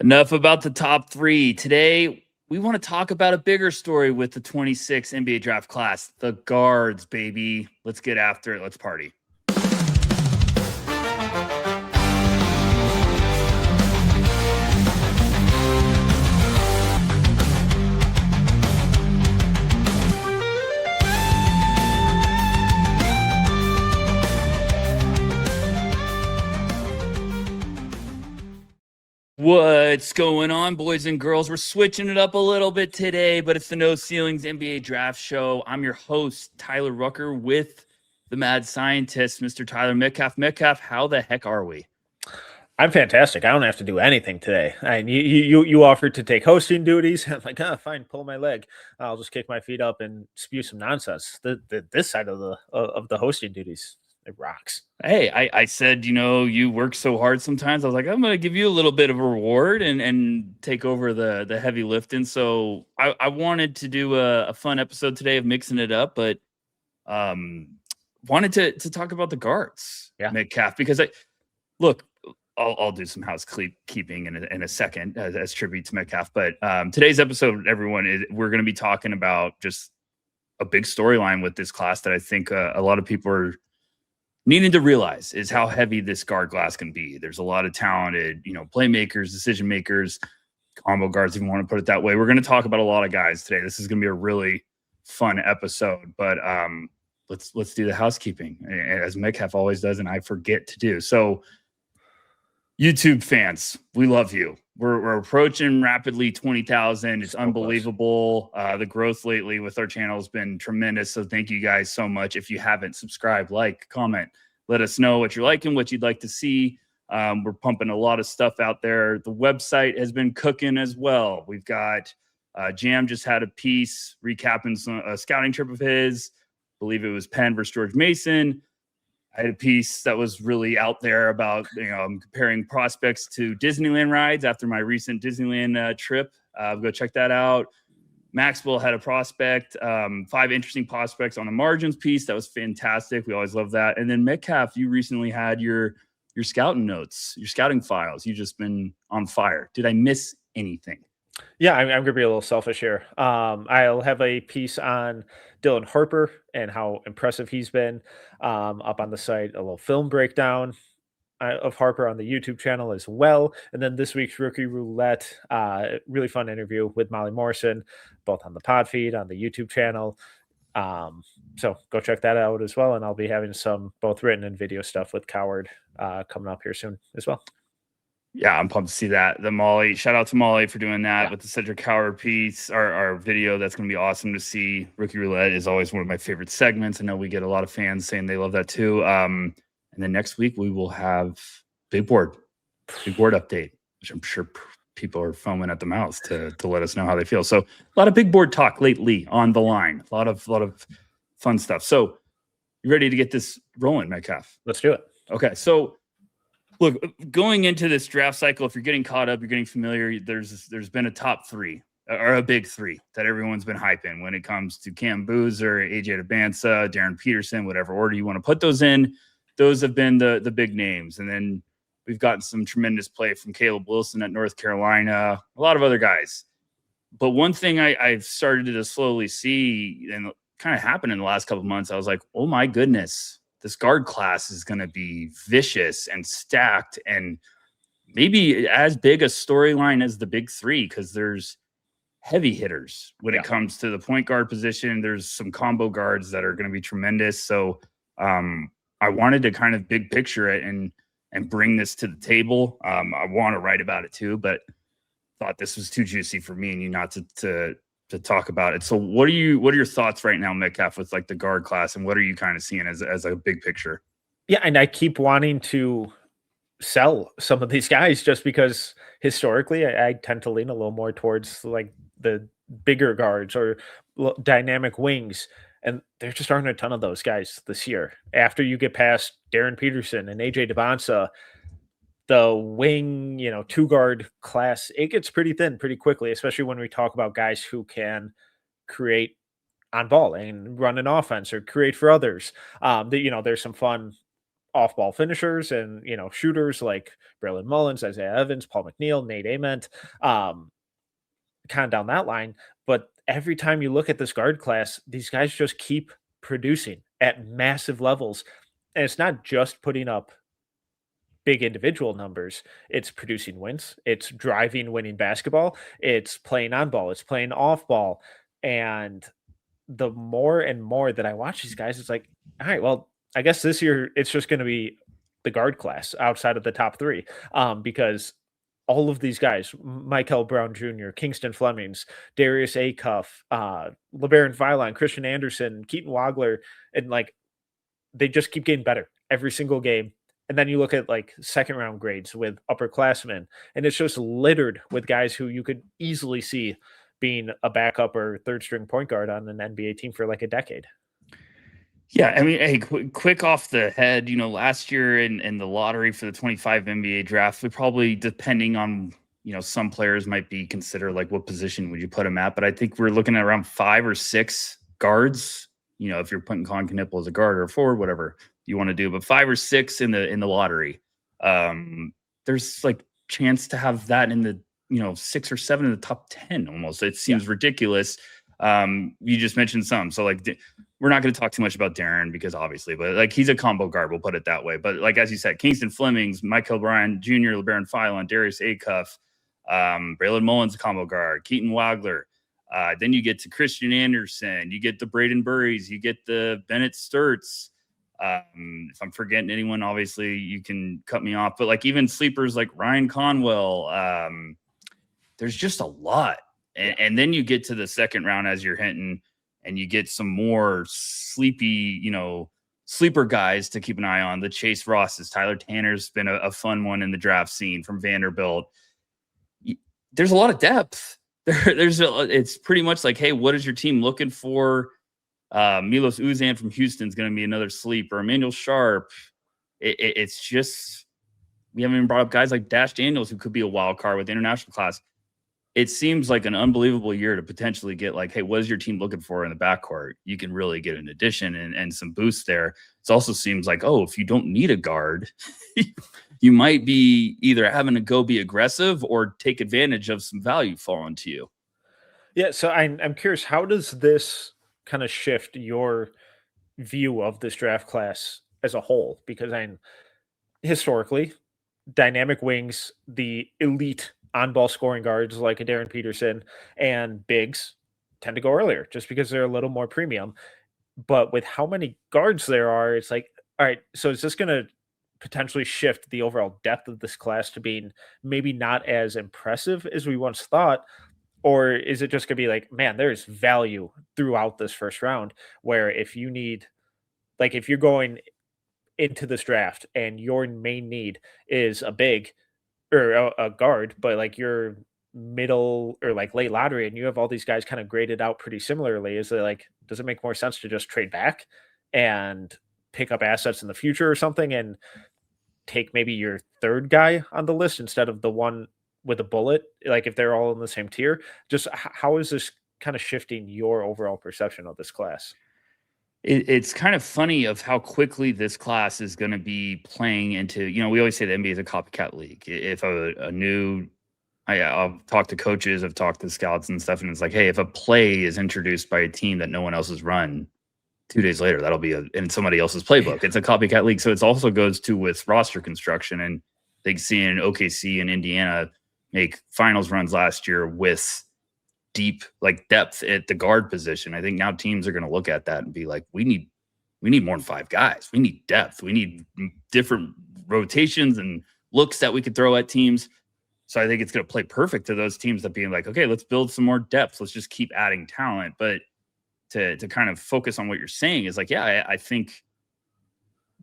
Enough about the top three. Today, we want to talk about a bigger story with the 26 NBA draft class, the guards, baby. Let's get after it. Let's party. What's going on, boys and girls? We're switching it up a little bit today, but it's the No Ceilings NBA Draft Show. I'm your host, Tyler Rucker, with the mad scientist, Mr. Tyler Metcalf. Metcalf, how the heck are we? I'm fantastic. I don't have to do anything today. You offered to take hosting duties. I'm like, fine, pull my leg. I'll just kick my feet up and spew some nonsense. This side of the hosting duties, it rocks. Hey, I said, you work so hard sometimes. I was like, I'm going to give you a little bit of a reward and take over the heavy lifting. So I wanted to do a fun episode today of mixing it up, but wanted to talk about the guards, Metcalf, because I'll do some housekeeping in a second as tribute to Metcalf. But today's episode, everyone, we're going to be talking about just a big storyline with this class that I think a lot of people are needing to realize is how heavy this guard class can be. There's a lot of talented, playmakers, decision makers, combo guards, if you want to put it that way. We're going to talk about a lot of guys today. This is going to be a really fun episode, but let's do the housekeeping, as Metcalf always does, and I forget to do. So YouTube fans, we love you. We're approaching rapidly 20,000. It's unbelievable. The growth lately with our channel has been tremendous. So thank you guys so much. If you haven't subscribed, like, comment, let us know what you're liking, what you'd like to see. We're pumping a lot of stuff out there. The website has been cooking as well. We've got Jam just had a piece recapping a scouting trip of his. I believe it was Penn versus George Mason. I had a piece that was really out there about, comparing prospects to Disneyland rides after my recent Disneyland trip. Go check that out. Maxwell had a prospect, 5 interesting prospects on the margins piece. That was fantastic. We always love that. And then Metcalf, you recently had your scouting notes, your scouting files. You've just been on fire. Did I miss anything? Yeah, I'm going to be a little selfish here. I'll have a piece on Dylan Harper and how impressive he's been up on the site, a little film breakdown of Harper on the YouTube channel as well. And then this week's Rookie Roulette, really fun interview with Molly Morrison, both on the pod feed, on the YouTube channel. So go check that out as well. And I'll be having some both written and video stuff with Coward coming up here soon as well. Yeah, I'm pumped to see that. The Molly, shout out to Molly for doing that with the Cedric Coward piece, our video. That's going to be awesome to see. Rookie Roulette is always one of my favorite segments. I know we get a lot of fans saying they love that too. And then next week we will have big board update, which I'm sure people are foaming at the mouth to let us know how they feel. So a lot of big board talk lately on the line. A lot of fun stuff. So you ready to get this rolling, Metcalf? Let's do it. Okay, so look, going into this draft cycle, if you're getting caught up, you're getting familiar, there's been a top 3 or a big 3 that everyone's been hyping when it comes to Cam Boozer, AJ Debinsa, Darren Peterson, whatever order you want to put those in. Those have been the big names. And then we've gotten some tremendous play from Caleb Wilson at North Carolina, a lot of other guys. But one thing I've started to slowly see and kind of happen in the last couple of months, I was like, oh my goodness, this guard class is going to be vicious and stacked and maybe as big a storyline as the big 3, because there's heavy hitters when it comes to the point guard position. There's some combo guards that are going to be tremendous. So I wanted to kind of big picture it and bring this to the table. I want to write about it too, but thought this was too juicy for me and you not to talk about it. So what are your thoughts right now, Metcalf, with like the guard class, and what are you kind of seeing as a big picture? Yeah, and I keep wanting to sell some of these guys just because historically I tend to lean a little more towards like the bigger guards or dynamic wings, and there just aren't a ton of those guys this year. After you get past Darren Peterson and AJ Debinsa, the wing, 2-guard class, it gets pretty thin pretty quickly, especially when we talk about guys who can create on ball and run an offense or create for others. There's some fun off-ball finishers and, shooters like Braylon Mullins, Isaiah Evans, Paul McNeil, Nate Ament, kind of down that line. But every time you look at this guard class, these guys just keep producing at massive levels. And it's not just putting up big individual numbers. It's producing wins. It's driving winning basketball. It's playing on ball. It's playing off ball. And the more and more that I watch these guys, it's like, all right, well, I guess this year it's just going to be the guard class outside of the top three, because all of these guys, Mikel Brown Jr., Kingston Flemings, Darius Acuff, Labaron Philon, Christian Anderson, Keaton Wagler, and like they just keep getting better every single game. And then you look at like second round grades with upperclassmen, and it's just littered with guys who you could easily see being a backup or third string point guard on an NBA team for like a decade. Yeah, I mean, hey, quick off the head, last year in the lottery for the 25 NBA draft, we probably, depending on, some players might be considered like what position would you put them at, but I think we're looking at around 5 or 6 guards, if you're putting Con Knipple as a guard or a forward, whatever you want to do, but 5 or 6 in the lottery. There's like chance to have that in the 6 or 7 in the top 10 almost. It seems ridiculous. You just mentioned some, so like we're not going to talk too much about Darren because obviously, but like he's a combo guard, we'll put it that way. But like as you said, Kingston Flemings, Mikel Brown Jr., LeBaron Philon, Darius Acuff, Braylon Mullins, combo guard, Keaton Wagler. Then you get to Christian Anderson, you get the Braden Burries, you get the Bennett Sturts. If I'm forgetting anyone, obviously you can cut me off, but like even sleepers like Ryan Conwell, there's just a lot. And then you get to the second round as you're hinting, and you get some more sleepy, sleeper guys to keep an eye on. The Chase Rosses, Tyler Tanner's been a fun one in the draft scene from Vanderbilt. There's a lot of depth. It's pretty much like, hey, what is your team looking for? Milos Uzan from Houston is going to be another sleeper. Emmanuel Sharp. It's just, we haven't even brought up guys like Dash Daniels, who could be a wild card with the international class. It seems like an unbelievable year to potentially get like, hey, what is your team looking for in the backcourt? You can really get an addition and some boost there. It also seems like, oh, if you don't need a guard, you might be either having to go be aggressive or take advantage of some value falling to you. Yeah, so I'm curious, how does this kind of shift your view of this draft class as a whole? Because historically, dynamic wings, the elite on-ball scoring guards like a Darren Peterson and bigs tend to go earlier just because they're a little more premium. But with how many guards there are, it's like, all right, so is this going to potentially shift the overall depth of this class to being maybe not as impressive as we once thought? Or is it just going to be like, man, there's value throughout this first round where if you need, like if you're going into this draft and your main need is a big or a guard, but like you're middle or like late lottery and you have all these guys kind of graded out pretty similarly, is it like, does it make more sense to just trade back and pick up assets in the future or something and take maybe your third guy on the list instead of the one with a bullet? Like if they're all in the same tier, just how is this kind of shifting your overall perception of this class? It's kind of funny of how quickly this class is going to be playing into, we always say the NBA is a copycat league. If I'll talk to coaches, I've talked to scouts and stuff, and it's like, hey, if a play is introduced by a team that no one else has run, 2 days later, that'll be in somebody else's playbook. It's a copycat league. So it also goes to with roster construction, and they seeing OKC and Indiana make finals runs last year with deep like depth at the guard position. I think now teams are going to look at that and be like, we need more than 5 guys. We need depth. We need different rotations and looks that we could throw at teams. So I think it's going to play perfect to those teams that being like, okay, let's build some more depth. Let's just keep adding talent. But to kind of focus on what you're saying is like, yeah, I think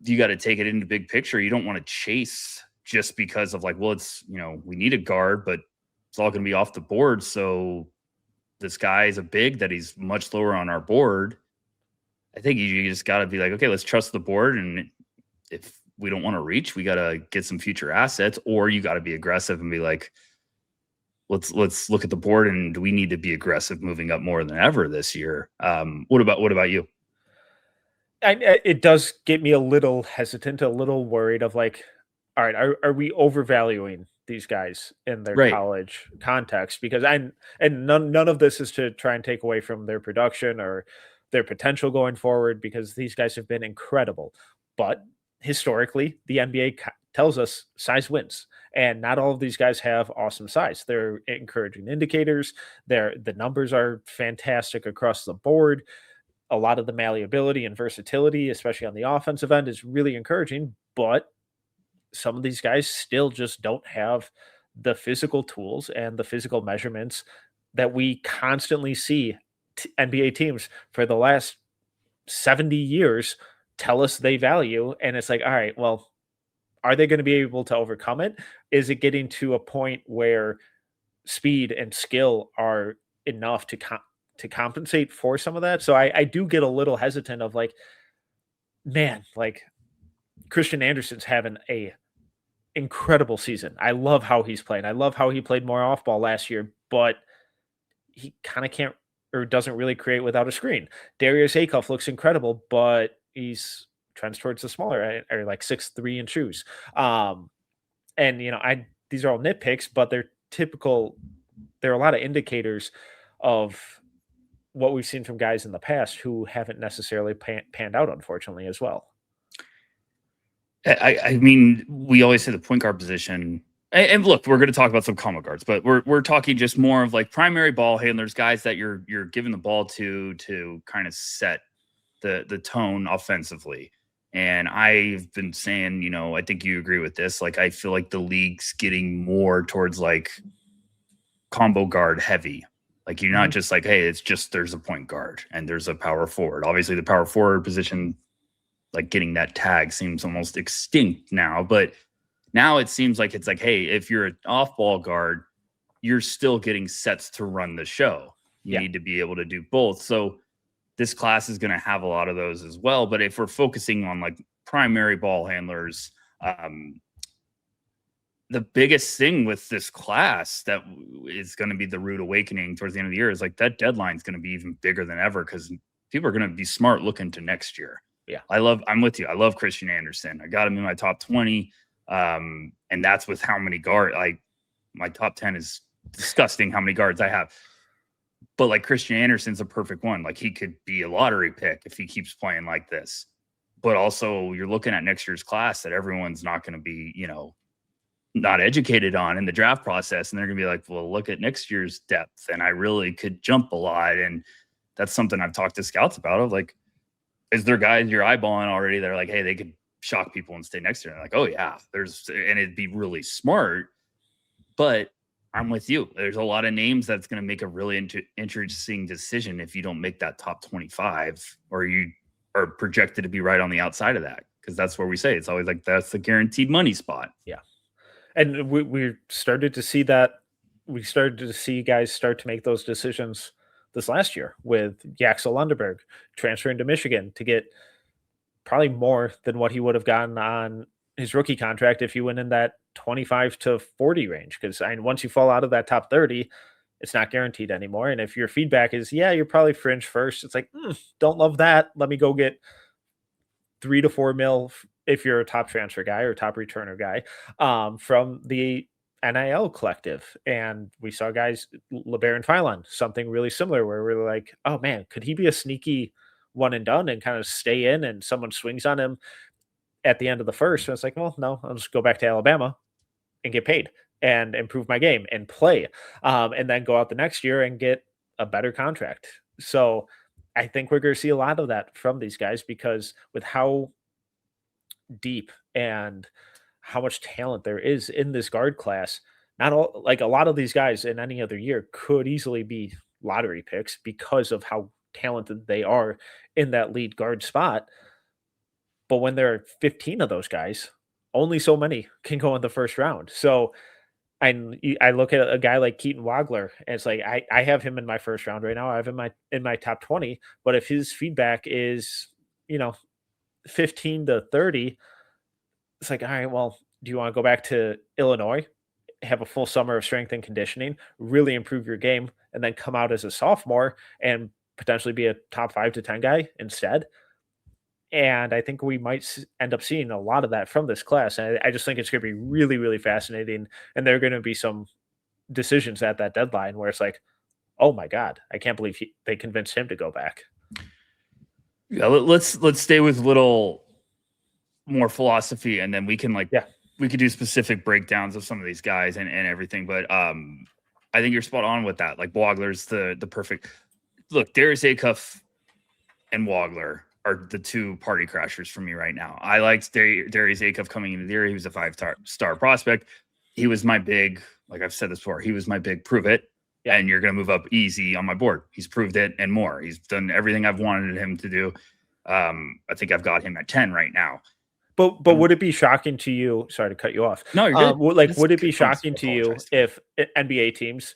you got to take it into big picture. You don't want to chase just because of like, well, it's, we need a guard, but it's all going to be off the board. So this guy is a big that he's much lower on our board. I think you just got to be like, okay, let's trust the board. And if we don't want to reach, we got to get some future assets, or you got to be aggressive and be like, let's look at the board. And do we need to be aggressive moving up more than ever this year? What about you? It does get me a little hesitant, a little worried of like, all right, are we overvaluing these guys in their Right. college context? Because none of this is to try and take away from their production or their potential going forward, because these guys have been incredible. But historically, the NBA tells us size wins, and not all of these guys have awesome size. They're encouraging indicators. The numbers are fantastic across the board. A lot of the malleability and versatility, especially on the offensive end, is really encouraging. But some of these guys still just don't have the physical tools and the physical measurements that we constantly see NBA teams for the last 70 years tell us they value. And it's like, all right, well, are they going to be able to overcome it? Is it getting to a point where speed and skill are enough to compensate for some of that? So I do get a little hesitant of like, man, like Christian Anderson's having a incredible season. I love how he's playing. I love how he played more off ball last year, but he kind of can't or doesn't really create without a screen. Darius Acuff looks incredible, but he's trends towards the smaller or like 6'3" in shoes. And these are all nitpicks, but they're typical. There are a lot of indicators of what we've seen from guys in the past who haven't necessarily panned out, unfortunately, as well. I mean, we always say the point guard position. And look, we're going to talk about some combo guards, but we're talking just more of like primary ball handlers, guys that you're giving the ball to kind of set the tone offensively. And I've been saying, I think you agree with this. Like, I feel like the league's getting more towards like combo guard heavy. Like, you're not just like, hey, it's just there's a point guard and there's a power forward. Obviously, the power forward position, like getting that tag seems almost extinct now, but now it seems like it's like, hey, if you're an off-ball guard, you're still getting sets to run the show. You need to be able to do both. So this class is going to have a lot of those as well. But if we're focusing on like primary ball handlers, the biggest thing with this class that is going to be the rude awakening towards the end of the year is like that deadline is going to be even bigger than ever because people are going to be smart looking to next year. Yeah. I'm with you. I love Christian Anderson. I got him in my top 20. And that's with how many guards, like my top 10 is disgusting how many guards I have. But like Christian Anderson's a perfect one. Like he could be a lottery pick if he keeps playing like this. But also you're looking at next year's class that everyone's not going to be, not educated on in the draft process. And they're going to be like, well, look at next year's depth. And I really could jump a lot. And that's something I've talked to scouts about of like, is there guys you're eyeballing already that are like, hey, they could shock people and stay next year? And like, oh yeah, and it'd be really smart. But I'm with you. There's a lot of names that's going to make a really interesting decision if you don't make that top 25 or you are projected to be right on the outside of that. Because that's where we say it's always like that's the guaranteed money spot. Yeah. And we started to see that. We started to see guys start to make those decisions this last year with Yaxel Lundeberg transferring to Michigan to get probably more than what he would have gotten on his rookie contract if he went in that 25 to 40 range. Because once you fall out of that top 30, it's not guaranteed anymore. And if your feedback is, yeah, you're probably fringe first, it's like, don't love that. Let me go get 3 to 4 mil if you're a top transfer guy or top returner guy from the NIL collective. And we saw guys, Labaron Philon, something really similar where we're like, oh man, could he be a sneaky one and done and kind of stay in and someone swings on him at the end of the first? And it's like, well, no, I'll just go back to Alabama and get paid and improve my game and play. And then go out the next year and get a better contract. So I think we're going to see a lot of that from these guys because with how deep and how much talent there is in this guard class, not all like a lot of these guys in any other year could easily be lottery picks because of how talented they are in that lead guard spot. But when there are 15 of those guys, only so many can go in the first round. So I look at a guy like Keaton Wagler, and it's like I have him in my first round right now. I have him in my top 20. But if his feedback is 15 to 30, it's like, all right, well, do you want to go back to Illinois, have a full summer of strength and conditioning, really improve your game, and then come out as a sophomore and potentially be a top 5 to 10 guy instead? And I think we might end up seeing a lot of that from this class. And I just think it's going to be really, really fascinating. And there are going to be some decisions at that deadline where it's like, oh my God, I can't believe they convinced him to go back. Yeah, let's stay with a little more philosophy, and then we can we could do specific breakdowns of some of these guys and everything. But I think you're spot on with that. Like Wagler's the perfect look. Darius Acuff and Wagler are the two party crashers for me right now. I liked Darius Acuff coming into the year. He was a 5-star prospect. He was my big, like I've said this before, he was my big prove it. Yeah. And you're going to move up easy on my board. He's proved it and more. He's done everything I've wanted him to do. I think I've got him at 10 right now. But would it be shocking to you? Sorry to cut you off. No, you're good. Would it be shocking to you if NBA teams,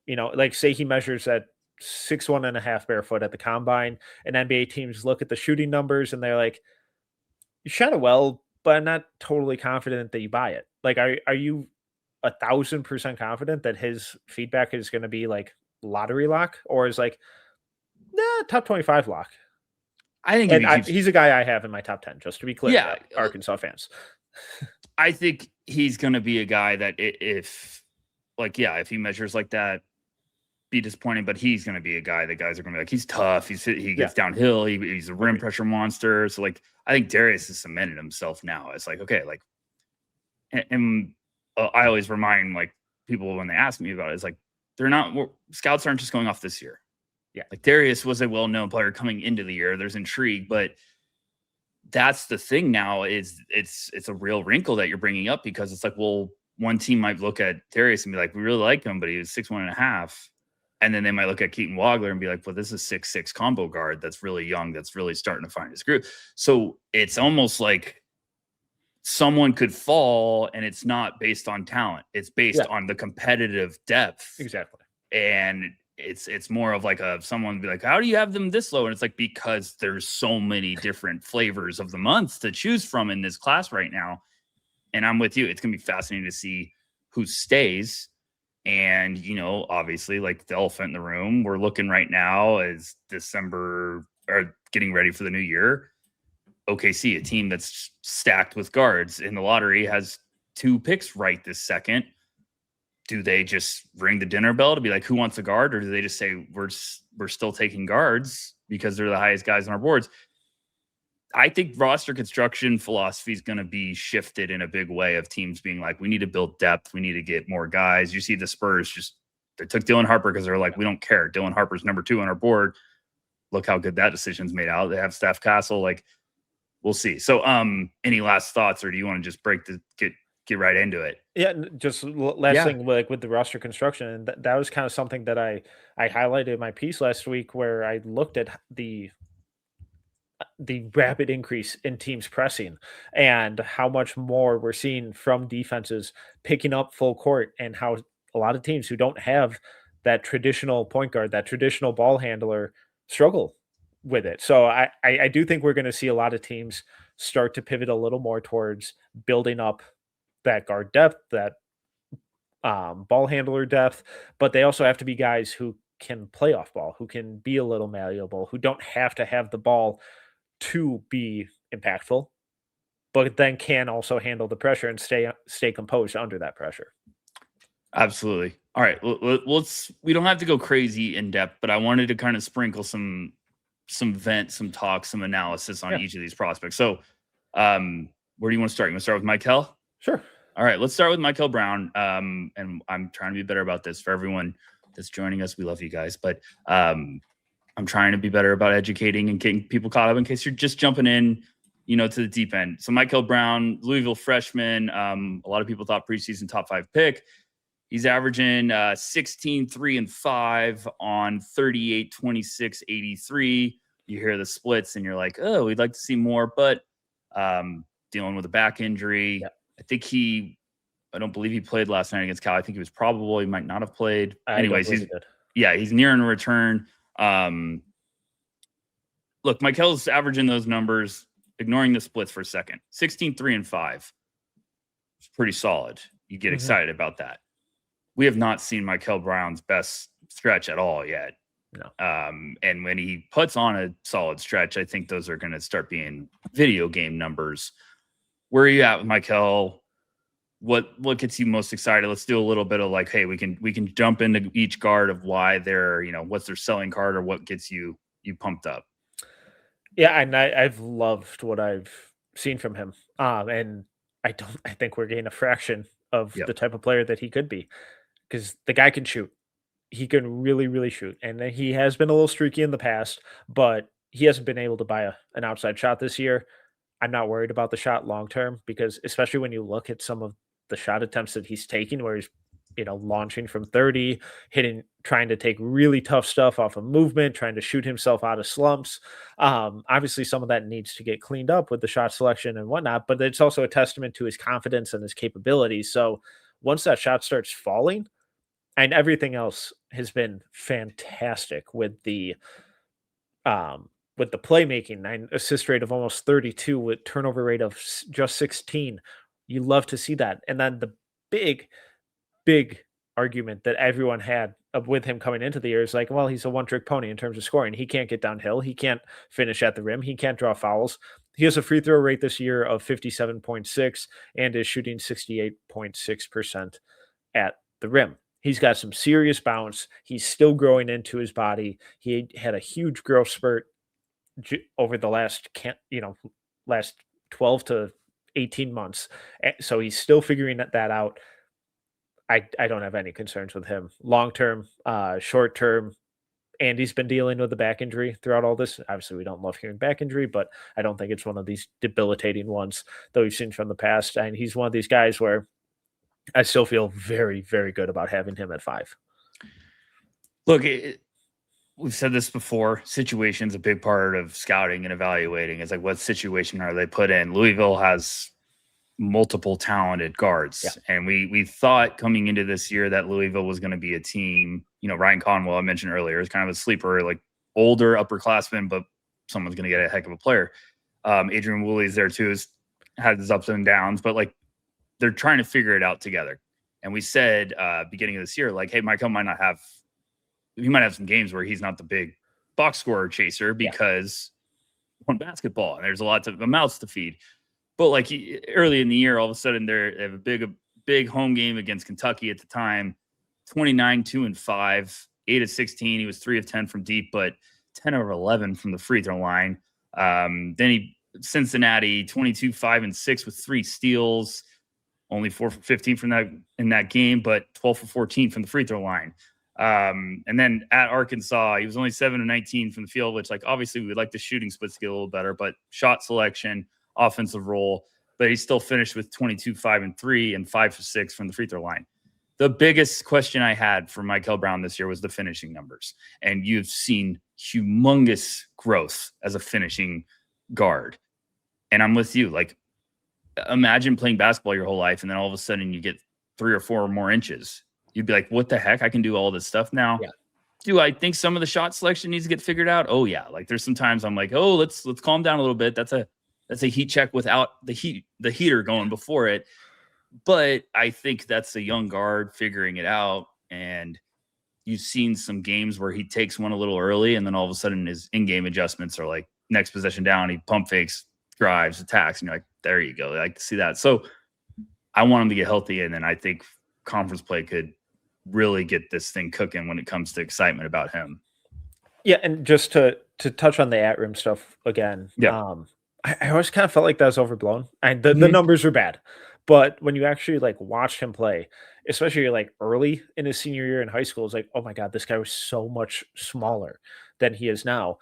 like say he measures at 6'1.5" barefoot at the combine, and NBA teams look at the shooting numbers and they're like, "You shot it well, but I'm not totally confident that you buy it." Like, are you 1,000% confident that his feedback is going to be like lottery lock, or is like, nah, top 25 lock? I think he's a guy I have in my top 10, just to be clear. Yeah, Arkansas fans. I think he's going to be a guy that if he measures like that, be disappointing, but he's going to be a guy that guys are going to be like, he's tough. He gets downhill. He's a rim pressure monster. So like, I think Darius has cemented himself now. It's like, okay, like, and I always remind like people when they ask me about it, it's like, scouts aren't just going off this year. Yeah. Like Darius was a well-known player coming into the year. There's intrigue, but that's the thing now is it's a real wrinkle that you're bringing up, because it's like, well, one team might look at Darius and be like, we really like him, but he was 6'1.5". And then they might look at Keaton Wagler and be like, well, this is 6'6" combo guard that's really young, that's really starting to find his groove. So it's almost like someone could fall, and it's not based on talent. It's based on the competitive depth. Exactly. And it's more of like someone be like, how do you have them this low? And it's like, because there's so many different flavors of the month to choose from in this class right now. And I'm with you. It's going to be fascinating to see who stays. And, obviously, like the elephant in the room, we're looking right now as December or getting ready for the new year. OKC, a team that's stacked with guards in the lottery, has 2 picks right this second. Do they just ring the dinner bell to be like, who wants a guard? Or do they just say, we're still taking guards because they're the highest guys on our boards? I think roster construction philosophy is going to be shifted in a big way, of teams being like, we need to build depth. We need to get more guys. You see the Spurs they took Dylan Harper because they're like, we don't care. Dylan Harper's number 2 on our board. Look how good that decision's made out. They have Steph Castle. Like, we'll see. So any last thoughts, or do you want to just get right into it? Yeah, just last thing, like with the roster construction, and that was kind of something that I highlighted in my piece last week, where I looked at the rapid increase in teams pressing and how much more we're seeing from defenses picking up full court, and how a lot of teams who don't have that traditional point guard, that traditional ball handler, struggle with it. So I do think we're going to see a lot of teams start to pivot a little more towards building up that guard depth, that ball handler depth, but they also have to be guys who can play off ball, who can be a little malleable, who don't have to have the ball to be impactful, but then can also handle the pressure and stay composed under that pressure. Absolutely. All right, we don't have to go crazy in depth, but I wanted to kind of sprinkle some vent, some talk, some analysis on each of these prospects. So where do you want to start? You want to start with Mikel? Sure. All right, let's start with Mikel Brown. And I'm trying to be better about this for everyone that's joining us. We love you guys, but I'm trying to be better about educating and getting people caught up in case you're just jumping in, to the deep end. So Mikel Brown, Louisville freshman. A lot of people thought preseason top 5 pick. He's averaging 16, 3, and 5 on 38, 26, 83. You hear the splits and you're like, oh, we'd like to see more, but dealing with a back injury. Yep. I don't believe he played last night against Cal. I think he was probable. He might not have played. Anyways, he's nearing a return. Look, Mikel's averaging those numbers, ignoring the splits for a second. 16, 3, and 5. It's pretty solid. You get excited about that. We have not seen Mikel Brown's best stretch at all yet. No. And when he puts on a solid stretch, I think those are going to start being video game numbers. Where are you at with Mikel? What gets you most excited? Let's do a little bit of like, hey, we can jump into each guard of why they're, what's their selling card or what gets you pumped up. Yeah, and I've loved what I've seen from him. And I think we're getting a fraction of the type of player that he could be, because the guy can shoot. He can really, really shoot. And he has been a little streaky in the past, but he hasn't been able to buy an outside shot this year. I'm not worried about the shot long term, because especially when you look at some of the shot attempts that he's taking, where he's launching from 30, trying to take really tough stuff off of movement, trying to shoot himself out of slumps. Obviously, some of that needs to get cleaned up with the shot selection and whatnot, but it's also a testament to his confidence and his capabilities. So once that shot starts falling, and everything else has been fantastic with the playmaking, 9 assist rate of almost 32 with turnover rate of just 16. You love to see that. And then the big argument that everyone had with him coming into the year is like, well, he's a one-trick pony in terms of scoring. He can't get downhill. He can't finish at the rim. He can't draw fouls. He has a free throw rate this year of 57.6 and is shooting 68.6% at the rim. He's got some serious bounce. He's still growing into his body. He had a huge growth spurt over the last 12 to 18 months. So he's still figuring that out. I don't have any concerns with him long term, short term. Andy's been dealing with a back injury throughout all this. Obviously, we don't love hearing back injury, but I don't think it's one of these debilitating ones that we've seen from the past. And he's one of these guys where I still feel very, very good about having him at 5. Look, we've said this before. Situation's a big part of scouting and evaluating. It's like, what situation are they put in? Louisville has multiple talented guards. And we thought coming into this year that Louisville was going to be a team, Ryan Conwell, I mentioned earlier, is kind of a sleeper, like older upperclassman, but someone's going to get a heck of a player. Adrian Woolley's there too, has his ups and downs, but like they're trying to figure it out together. And we said beginning of this year, like, hey, Mikel might have some games where he's not the big box scorer chaser because on basketball and there's a lot of mouths to feed. But like early in the year, all of a sudden they have a big home game against Kentucky at the time, 29, 2-5, 8 of 16. He was 3 of 10 from deep, but 10 of 11 from the free throw line. Then Cincinnati, 22, 5 and 6 with 3 steals, only 4 for 15 from in that game, but 12 for 14 from the free throw line. And then at Arkansas, he was only 7 of 19 from the field, which like obviously we'd like the shooting splits to get a little better, but shot selection, offensive role, but he still finished with 22, 5 and 3 and 5 for 6 from the free throw line. The biggest question I had for Mikel Brown this year was the finishing numbers. And you've seen humongous growth as a finishing guard. And I'm with you. Like, imagine playing basketball your whole life and then all of a sudden you get 3 or 4 more inches. You'd be like, what the heck? I can do all this stuff now. Yeah. Do I think some of the shot selection needs to get figured out? Oh yeah. Like there's sometimes I'm like, oh, let's calm down a little bit. That's a heat check without the heater going before it. But I think that's a young guard figuring it out. And you've seen some games where he takes one a little early and then all of a sudden his in-game adjustments are like next possession down, he pump fakes, drives, attacks, and you're like, there you go. I like to see that. So I want him to get healthy, and then I think conference play could really get this thing cooking when it comes to excitement about him. Yeah, and just to touch on the at-rim stuff again, I always kind of felt like that was overblown. And the numbers are bad. But when you actually like watch him play, especially like early in his senior year in high school, it's like, oh my God, this guy was so much smaller than he is now.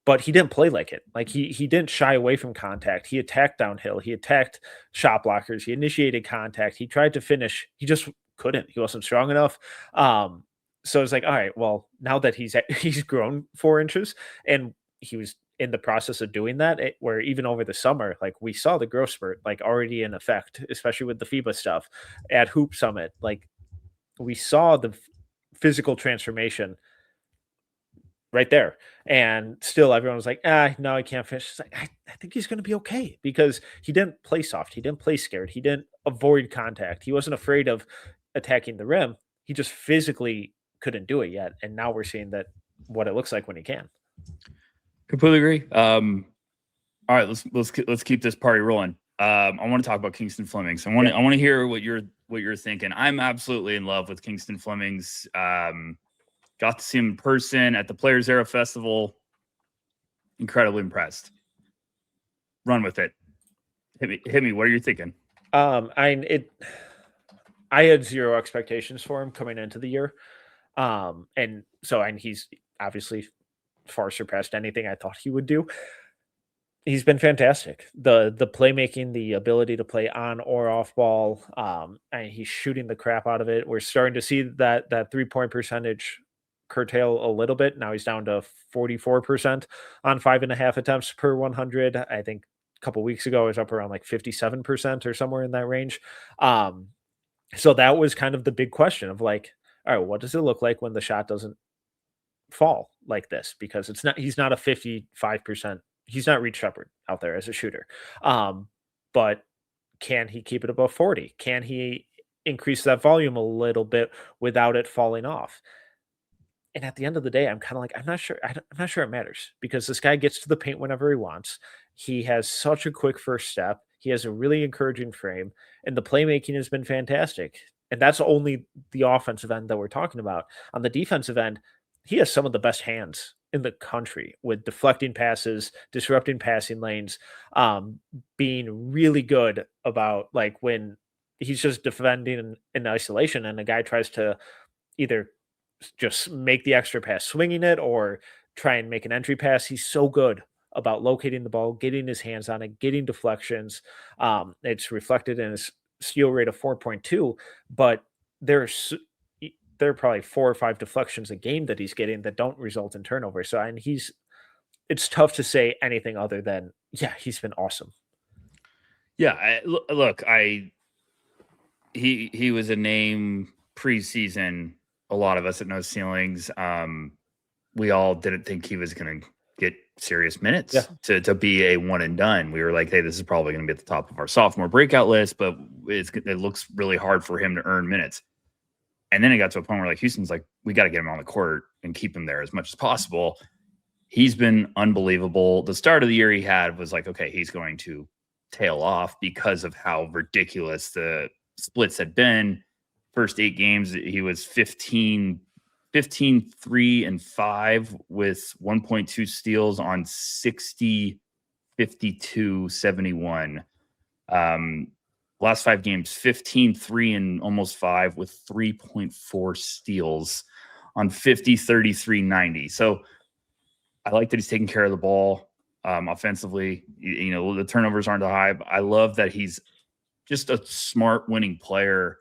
But he didn't play like it. Like he didn't shy away from contact. He attacked downhill. He attacked shot blockers. He initiated contact. He tried to finish. He just couldn't. He wasn't strong enough. So it's like, all right, well, now that he's grown 4 inches and he was in the process of doing that, where even over the summer, like we saw the growth spurt like already in effect, especially with the FIBA stuff at Hoop Summit. Like we saw the physical transformation right there, and still everyone was like, no, he can't finish. It's like, I think he's going to be okay, because he didn't play soft. He didn't play scared. He didn't avoid contact. He wasn't afraid of attacking the rim. He just physically couldn't do it yet. And now we're seeing that what it looks like when he can. Completely agree. All right, let's keep this party rolling. I want to talk about Kingston Flemings. I want to hear what you're thinking. I'm absolutely in love with Kingston Flemings. Got to see him in person at the Players Era Festival. Incredibly impressed. Run with it. Hit me. What are you thinking? I had zero expectations for him coming into the year. And he's obviously far surpassed anything I thought he would do. He's been fantastic. The playmaking, the ability to play on or off ball, and he's shooting the crap out of it. We're starting to see that 3-point percentage curtail a little bit. Now he's down to 44% on 5.5 attempts per 100. I think a couple weeks ago it was up around like 57% or somewhere in that range. So that was kind of the big question of like, all right, what does it look like when the shot doesn't fall like this? Because he's not a 55%. He's not Reed Shepherd out there as a shooter. But can he keep it above 40? Can he increase that volume a little bit without it falling off? And at the end of the day, I'm kind of like, I'm not sure. I'm not sure it matters because this guy gets to the paint whenever he wants. He has such a quick first step. He has a really encouraging frame, and the playmaking has been fantastic. And that's only the offensive end that we're talking about. On the defensive end, he has some of the best hands in the country with deflecting passes, disrupting passing lanes, being really good about like when he's just defending in isolation and a guy tries to either just make the extra pass swinging it or try and make an entry pass. He's so good about locating the ball, getting his hands on it, getting deflections. It's reflected in his steal rate of 4.2, but there are probably 4 or 5 deflections a game that he's getting that don't result in turnovers. So, and it's tough to say anything other than, yeah, he's been awesome. Yeah. He was a name preseason. A lot of us at No Ceilings, we all didn't think he was going to get serious minutes to be a one and done. We were like, hey, this is probably going to be at the top of our sophomore breakout list, but it looks really hard for him to earn minutes. And then it got to a point where like Houston's like, we got to get him on the court and keep him there as much as possible. He's been unbelievable. The start of the year he had was like, okay, he's going to tail off because of how ridiculous the splits had been. First 8 games, he was 15, 3, and 5 with 1.2 steals on 60, 52, 71. Last 5 games, 15, 3, and almost 5 with 3.4 steals on 50, 33, 90. So I like that he's taking care of the ball offensively. You know, the turnovers aren't high. But I love that he's just a smart winning player.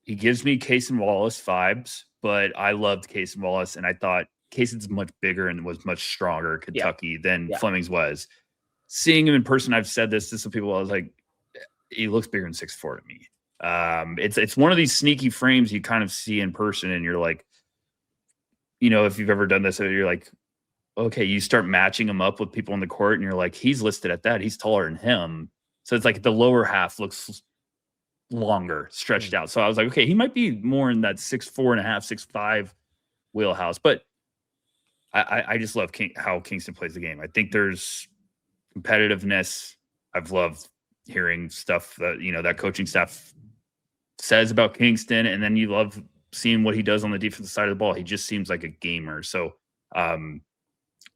He gives me Cason Wallace vibes, but I loved Cason Wallace, and I thought Cason's much bigger and was much stronger at Kentucky than Flemings was. Seeing him in person, I've said this to some people, I was like, he looks bigger than 6'4" to me. It's one of these sneaky frames you kind of see in person, and you're like, you know, if you've ever done this, you're like, okay, you start matching him up with people on the court, and you're like, he's listed at that. He's taller than him. So it's like the lower half looks longer, stretched out. So I was like, okay, he might be more in that 6'4.5", 6'5" wheelhouse. But I just love how Kingston plays the game. I think there's competitiveness. I've loved hearing stuff that, you know, that coaching staff says about Kingston, and then you love seeing what he does on the defensive side of the ball. He just seems like a gamer. So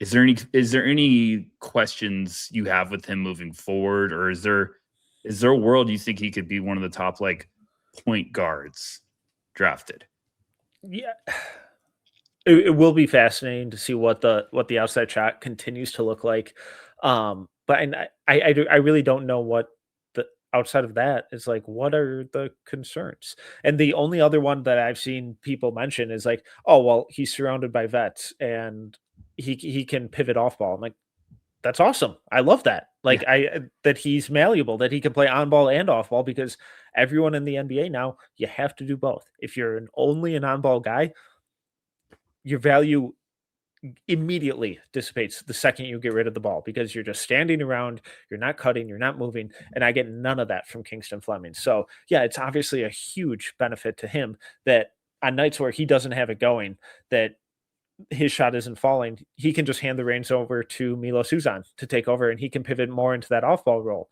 is there any questions you have with him moving forward, or is there a world you think he could be one of the top like point guards drafted? Yeah, it will be fascinating to see what the outside shot continues to look like. But I really don't know what the outside of that is like. What are the concerns? And the only other one that I've seen people mention is like, oh well, he's surrounded by vets and he can pivot off ball. I'm like, that's awesome. I love that. Like that he's malleable, that he can play on ball and off ball, because everyone in the NBA now, you have to do both. If you're only an on ball guy, your value immediately dissipates the second you get rid of the ball, because you're just standing around, you're not cutting, you're not moving, and I get none of that from Kingston Flemings. So yeah, it's obviously a huge benefit to him that on nights where he doesn't have it going, that his shot isn't falling, he can just hand the reins over to Milo Suzan to take over, and he can pivot more into that off-ball role.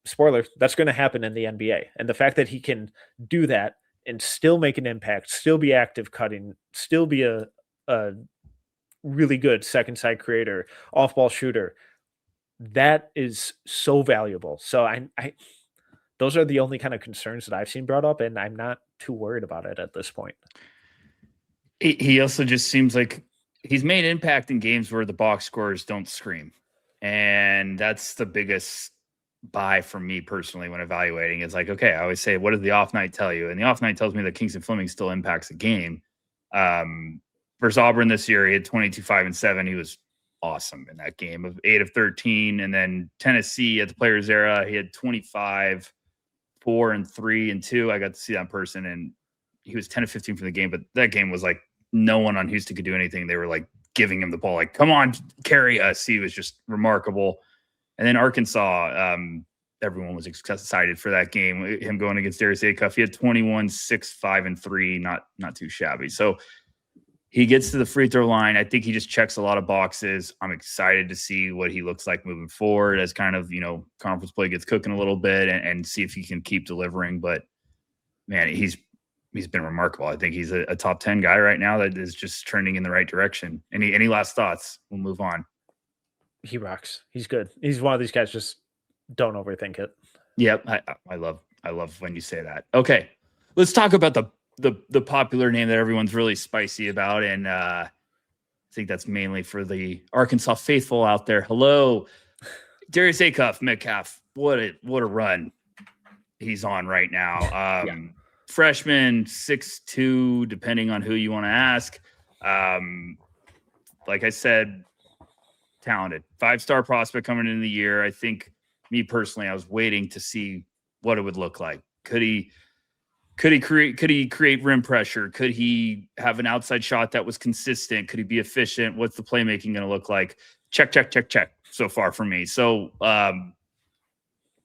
Spoiler, that's going to happen in the NBA. And the fact that he can do that and still make an impact, still be active cutting, still be a really good second side creator, off-ball shooter, that is so valuable. So I those are the only kind of concerns that I've seen brought up, and I'm not too worried about it at this point. He also just seems like he's made impact in games where the box scores don't scream. And that's the biggest buy for me personally when evaluating. Is like, okay, I always say, what does the off night tell you? And the off night tells me that Kingston Flemings still impacts the game. Versus Auburn this year, he had 22, 5, and 7. He was awesome in that game of 8 of 13. And then Tennessee at the Players Era, he had 25, 4, and 3, and 2. I got to see that in person, and he was 10 of 15 for the game. But that game was like no one on Houston could do anything. They were like giving him the ball, like, come on, carry us. He was just remarkable. And then Arkansas, everyone was excited for that game. Him going against Darius Acuff, he had 21, 6, 5, and 3. Not too shabby. So he gets to the free throw line. I think he just checks a lot of boxes. I'm excited to see what he looks like moving forward as kind of, conference play gets cooking a little bit and see if he can keep delivering. But man, he's been remarkable. I think he's a top 10 guy right now that is just trending in the right direction. Any last thoughts? We'll move on. He rocks. He's good. He's one of these guys. Just don't overthink it. Yep. I love when you say that. Okay. Let's talk about the popular name that everyone's really spicy about. And I think that's mainly for the Arkansas faithful out there. Hello, Darius Acuff, Metcalf. What a run he's on right now. Freshman, 6'2", depending on who you want to ask. Like I said, talented. 5-star prospect coming into the year. I think, me personally, I was waiting to see what it would look like. Could he create rim pressure? Could he have an outside shot that was consistent? Could he be efficient? What's the playmaking going to look like? Check so far for me. So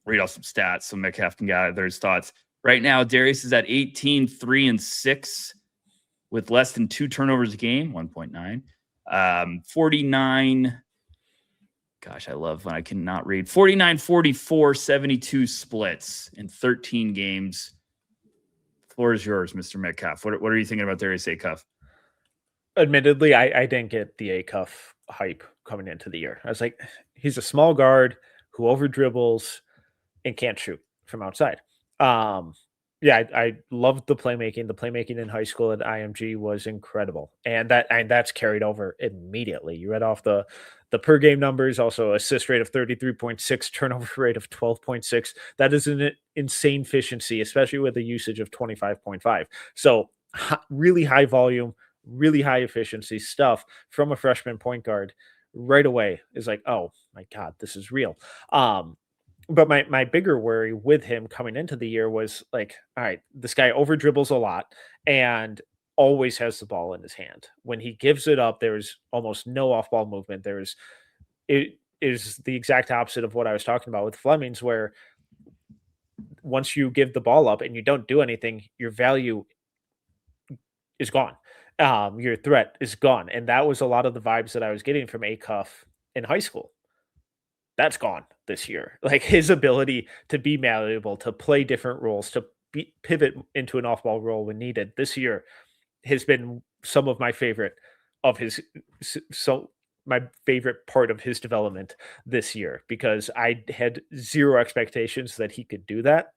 read off some stats so Metcalf can gather his thoughts. Right now, Darius is at 18, 3, and 6 with less than 2 turnovers a game, 1.9. 49. Gosh, I love when I cannot read. 49, 44, 72 splits in 13 games. The floor is yours, Mr. Metcalf. What are you thinking about Darius Acuff? Admittedly, I didn't get the Acuff hype coming into the year. I was like, he's a small guard who over dribbles and can't shoot from outside. I loved the playmaking. The playmaking in high school at IMG was incredible. And that's carried over immediately. You read off the per game numbers, also assist rate of 33.6, turnover rate of 12.6. That is an insane efficiency, especially with the usage of 25.5. So really high volume, really high efficiency stuff from a freshman point guard right away is like, oh my God, this is real. But my bigger worry with him coming into the year was like, all right, this guy over dribbles a lot and always has the ball in his hand. When he gives it up, there's almost no off ball movement. It is the exact opposite of what I was talking about with Flemings, where once you give the ball up and you don't do anything, your value is gone. Your threat is gone. And that was a lot of the vibes that I was getting from Acuff in high school. That's gone this year. Like his ability to be malleable, to play different roles, to pivot into an off-ball role when needed this year has been some of my favorite of his. So my favorite part of his development this year, because I had zero expectations that he could do that.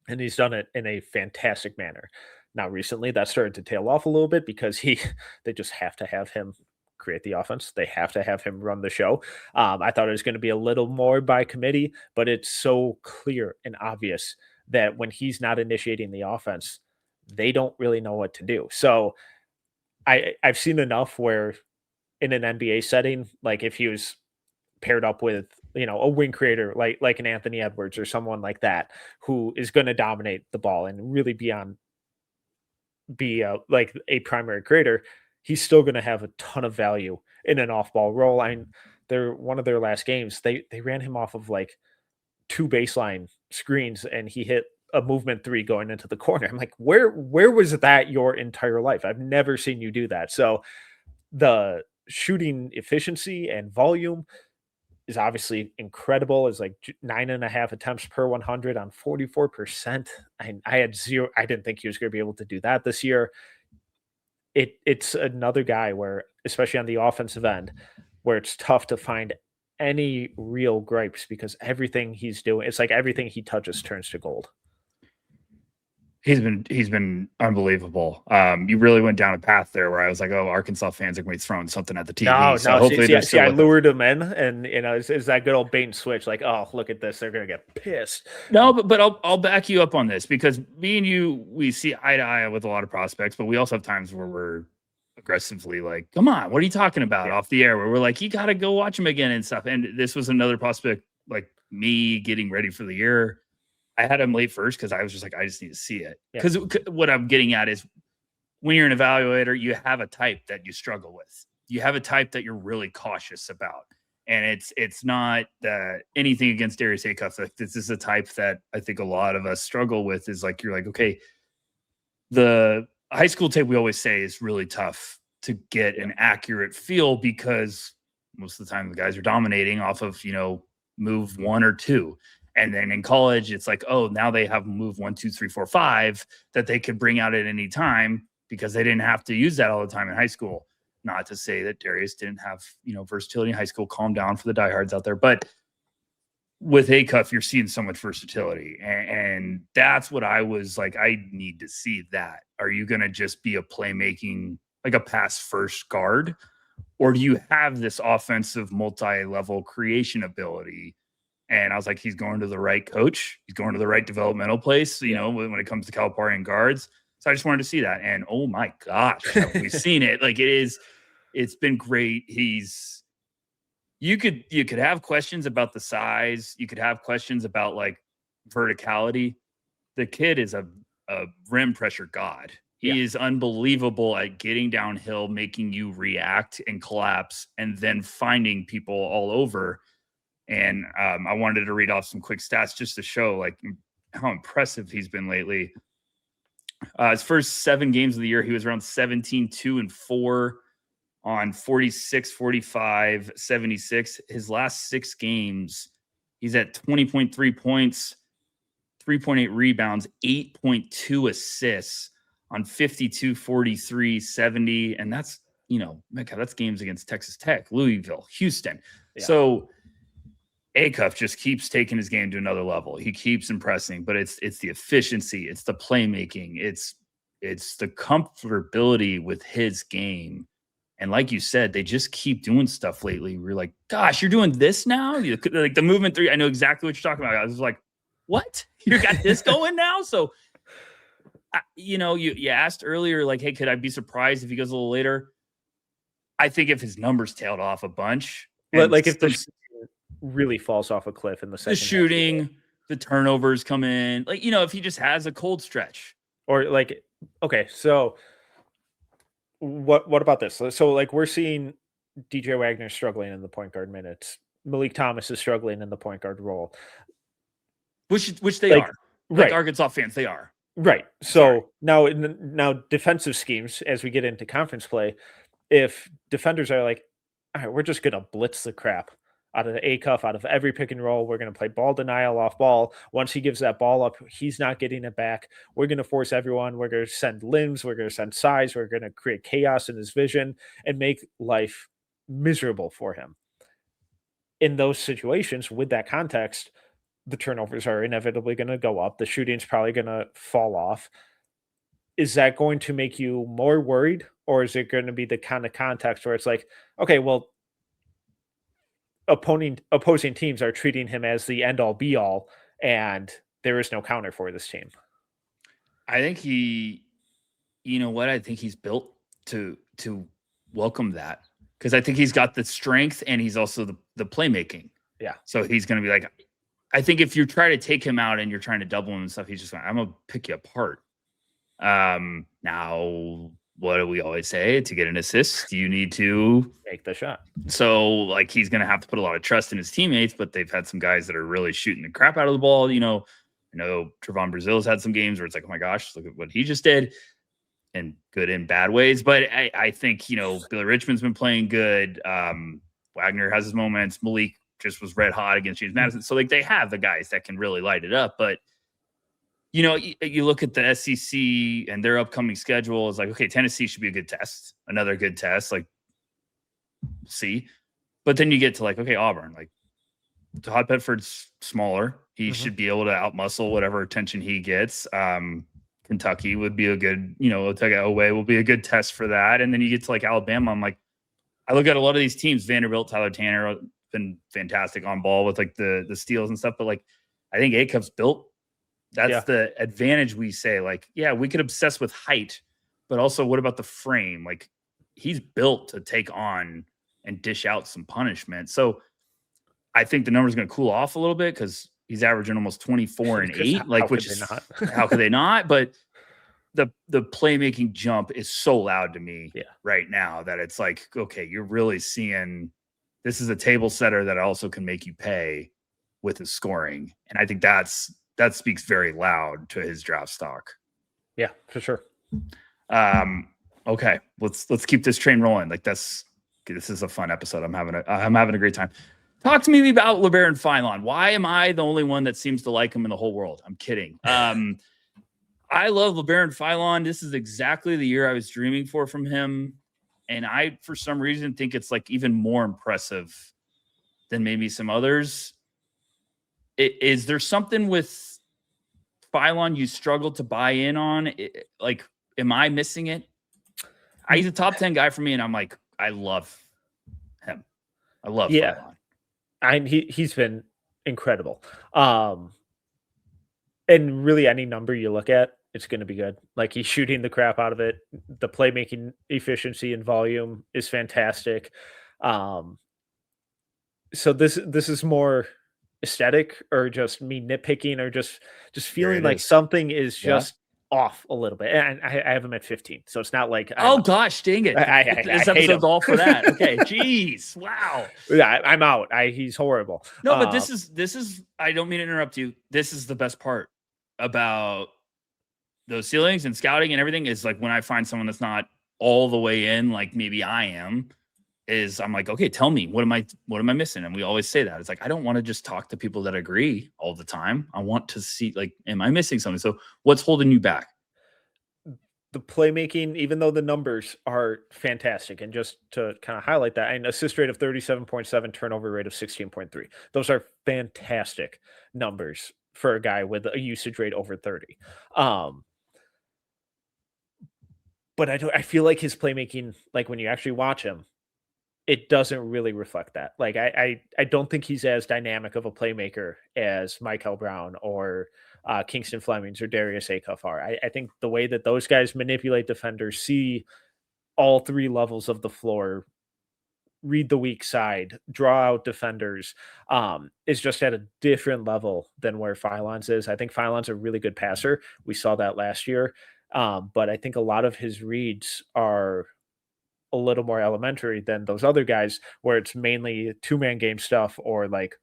And he's done it in a fantastic manner. Now, recently that started to tail off a little bit because they just have to have him create the offense. They have to have him run the show. I thought it was going to be a little more by committee, but it's so clear and obvious that when he's not initiating the offense, they don't really know what to do. So I've seen enough where in an NBA setting, like if he was paired up with, a wing creator like an Anthony Edwards or someone like that, who is going to dominate the ball and really be like a primary creator, he's still going to have a ton of value in an off-ball role. One of their last games, they ran him off of like 2 baseline screens and he hit a movement 3 going into the corner. I'm like, where was that your entire life? I've never seen you do that. So the shooting efficiency and volume is obviously incredible. Is like 9.5 attempts per 100 on 44%. I had zero. I didn't think he was going to be able to do that this year. It's another guy where, especially on the offensive end, where it's tough to find any real gripes because everything he's doing, it's like everything he touches turns to gold. He's been unbelievable. You really went down a path there where I was like, oh, Arkansas fans are going to be throwing something at the TV. No, so hopefully see, I lured him in, and it's that good old bait and switch. Like, oh, look at this, they're going to get pissed. No, but I'll back you up on this because me and you, we see eye to eye with a lot of prospects, but we also have times where we're aggressively like, come on, what are you talking about off the air? Where we're like, you got to go watch him again and stuff. And this was another prospect, like me getting ready for the year. I had him late first because I was just like, I just need to see it. Because what I'm getting at is when you're an evaluator, you have a type that you struggle with. You have a type that you're really cautious about. And it's not anything against Darius Acuff. Like, this is a type that I think a lot of us struggle with is like, you're like, okay, the high school tape we always say is really tough to get an accurate feel because most of the time the guys are dominating off of, move 1 or 2. And then in college, it's like, oh, now they have move 1, 2, 3, 4, 5 that they could bring out at any time because they didn't have to use that all the time in high school. Not to say that Darius didn't have, versatility in high school. Calm down for the diehards out there. But with Acuff, you're seeing so much versatility. And that's what I was like, I need to see that. Are you going to just be a playmaking, like a pass first guard? Or do you have this offensive multi-level creation ability? And I was like, he's going to the right coach. He's going to the right developmental place, when it comes to Calipari and guards. So I just wanted to see that. And oh my gosh, have we seen it? Like it's been great. You could have questions about the size. You could have questions about like verticality. The kid is a rim pressure god. He is unbelievable at getting downhill, making you react and collapse, and then finding people all over. And I wanted to read off some quick stats just to show like how impressive he's been lately. His first 7 games of the year, he was around 17, 2, and 4 on 46, 45, 76. His last 6 games, he's at 20.3 points, 3.8 rebounds, 8.2 assists on 52, 43, 70. And that's, that's games against Texas Tech, Louisville, Houston. Yeah. So Acuff just keeps taking his game to another level. He keeps impressing, but it's the efficiency, it's the playmaking, it's the comfortability with his game. And like you said, they just keep doing stuff lately. We're like, gosh, you're doing this now? Like the movement 3, I know exactly what you're talking about. I was like, what? You got this going now? So, you asked earlier, like, hey, could I be surprised if he goes a little later? I think if his numbers tailed off a bunch. Like if there's really falls off a cliff in the second. The shooting, the turnovers come in. Like, if he just has a cold stretch. Or like, okay, so what about this? So like we're seeing DJ Wagner struggling in the point guard minutes. Malik Thomas is struggling in the point guard role. Which they are. Like right. Arkansas fans, they are. Right. So now defensive schemes, as we get into conference play, if defenders are like, all right, we're just going to blitz the crap out of the Acuff, out of every pick and roll. We're going to play ball denial off ball. Once he gives that ball up, he's not getting it back. We're going to force everyone. We're going to send limbs. We're going to send size. We're going to create chaos in his vision and make life miserable for him. In those situations, with that context, the turnovers are inevitably going to go up. The shooting's probably going to fall off. Is that going to make you more worried? Or is it going to be the kind of context where it's like, okay, well, opposing teams are treating him as the end all be all, and there is no counter for this team? I think I think he's built to welcome that, because I think he's got the strength and he's also the playmaking. Yeah. So he's going to be like, I think if you try to take him out and you're trying to double him and stuff, he's just like, I'm going to pick you apart. Now, what do we always say? To get an assist, you need to make the shot. So like he's going to have to put a lot of trust in his teammates, but they've had some guys that are really shooting the crap out of the ball, and I know Trevon Brazil's had some games where it's like, oh my gosh, look at what he just did, and good and bad ways. But I think, Billy Richmond's been playing good. Wagner has his moments. Malik just was red hot against James Madison. So like they have the guys that can really light it up. But you look at the SEC and their upcoming schedule is like, okay, Tennessee should be a good test, another good test. Like, see, but then you get to like, okay, Auburn, like Todd Bedford's smaller. He should be able to outmuscle whatever attention he gets. Kentucky would be a good, Otago will be a good test for that. And then you get to like Alabama. I'm like, I look at a lot of these teams, Vanderbilt, Tyler Tanner, been fantastic on ball with like the steals and stuff. But like, I think Acuff's built. That's the advantage we say. Like, yeah, we could obsess with height, but also what about the frame? Like, he's built to take on and dish out some punishment. So I think the number's going to cool off a little bit because he's averaging almost 24 and 8. Like, which is how could they not? But the playmaking jump is so loud to me right now that it's like, okay, you're really seeing this is a table setter that also can make you pay with his scoring. And I think that speaks very loud to his draft stock. Yeah, for sure. Okay, let's keep this train rolling. Like this is a fun episode. I'm having a great time. Talk to me about Labaron Philon. Why am I the only one that seems to like him in the whole world? I'm kidding. I love Labaron Philon. This is exactly the year I was dreaming for from him. And I, for some reason, think it's like even more impressive than maybe some others. Is there something with Philon you struggle to buy in on? Like, am I missing it? He's a top 10 guy for me, and I'm like, I love him. I love Philon. He's been incredible. And really any number you look at, it's going to be good. Like, he's shooting the crap out of it. The playmaking efficiency and volume is fantastic. So this is more aesthetic or just me nitpicking or just feeling like something is just off a little bit. And I have him at 15. So it's not like, gosh, dang it. This episode's all for that. Okay. Jeez. Wow. Yeah, I'm out. He's horrible. No, but this is, I don't mean to interrupt you. This is the best part about those ceilings and scouting and everything is like when I find someone that's not all the way in, like maybe I am, is I'm like, okay, tell me, what am I missing? And we always say that. It's like, I don't want to just talk to people that agree all the time. I want to see, like, am I missing something? So what's holding you back? The playmaking, even though the numbers are fantastic, and just to kind of highlight that, an assist rate of 37.7, turnover rate of 16.3. Those are fantastic numbers for a guy with a usage rate over 30. But I feel like his playmaking, like when you actually watch him, it doesn't really reflect that. Like I don't think he's as dynamic of a playmaker as Mikel Brown or Kingston Flemings or Darius Acuff are. I think the way that those guys manipulate defenders, see all three levels of the floor, read the weak side, draw out defenders, is just at a different level than where Philon's is. I think Philon's a really good passer. We saw that last year. But I think a lot of his reads are a little more elementary than those other guys where it's mainly two-man game stuff or like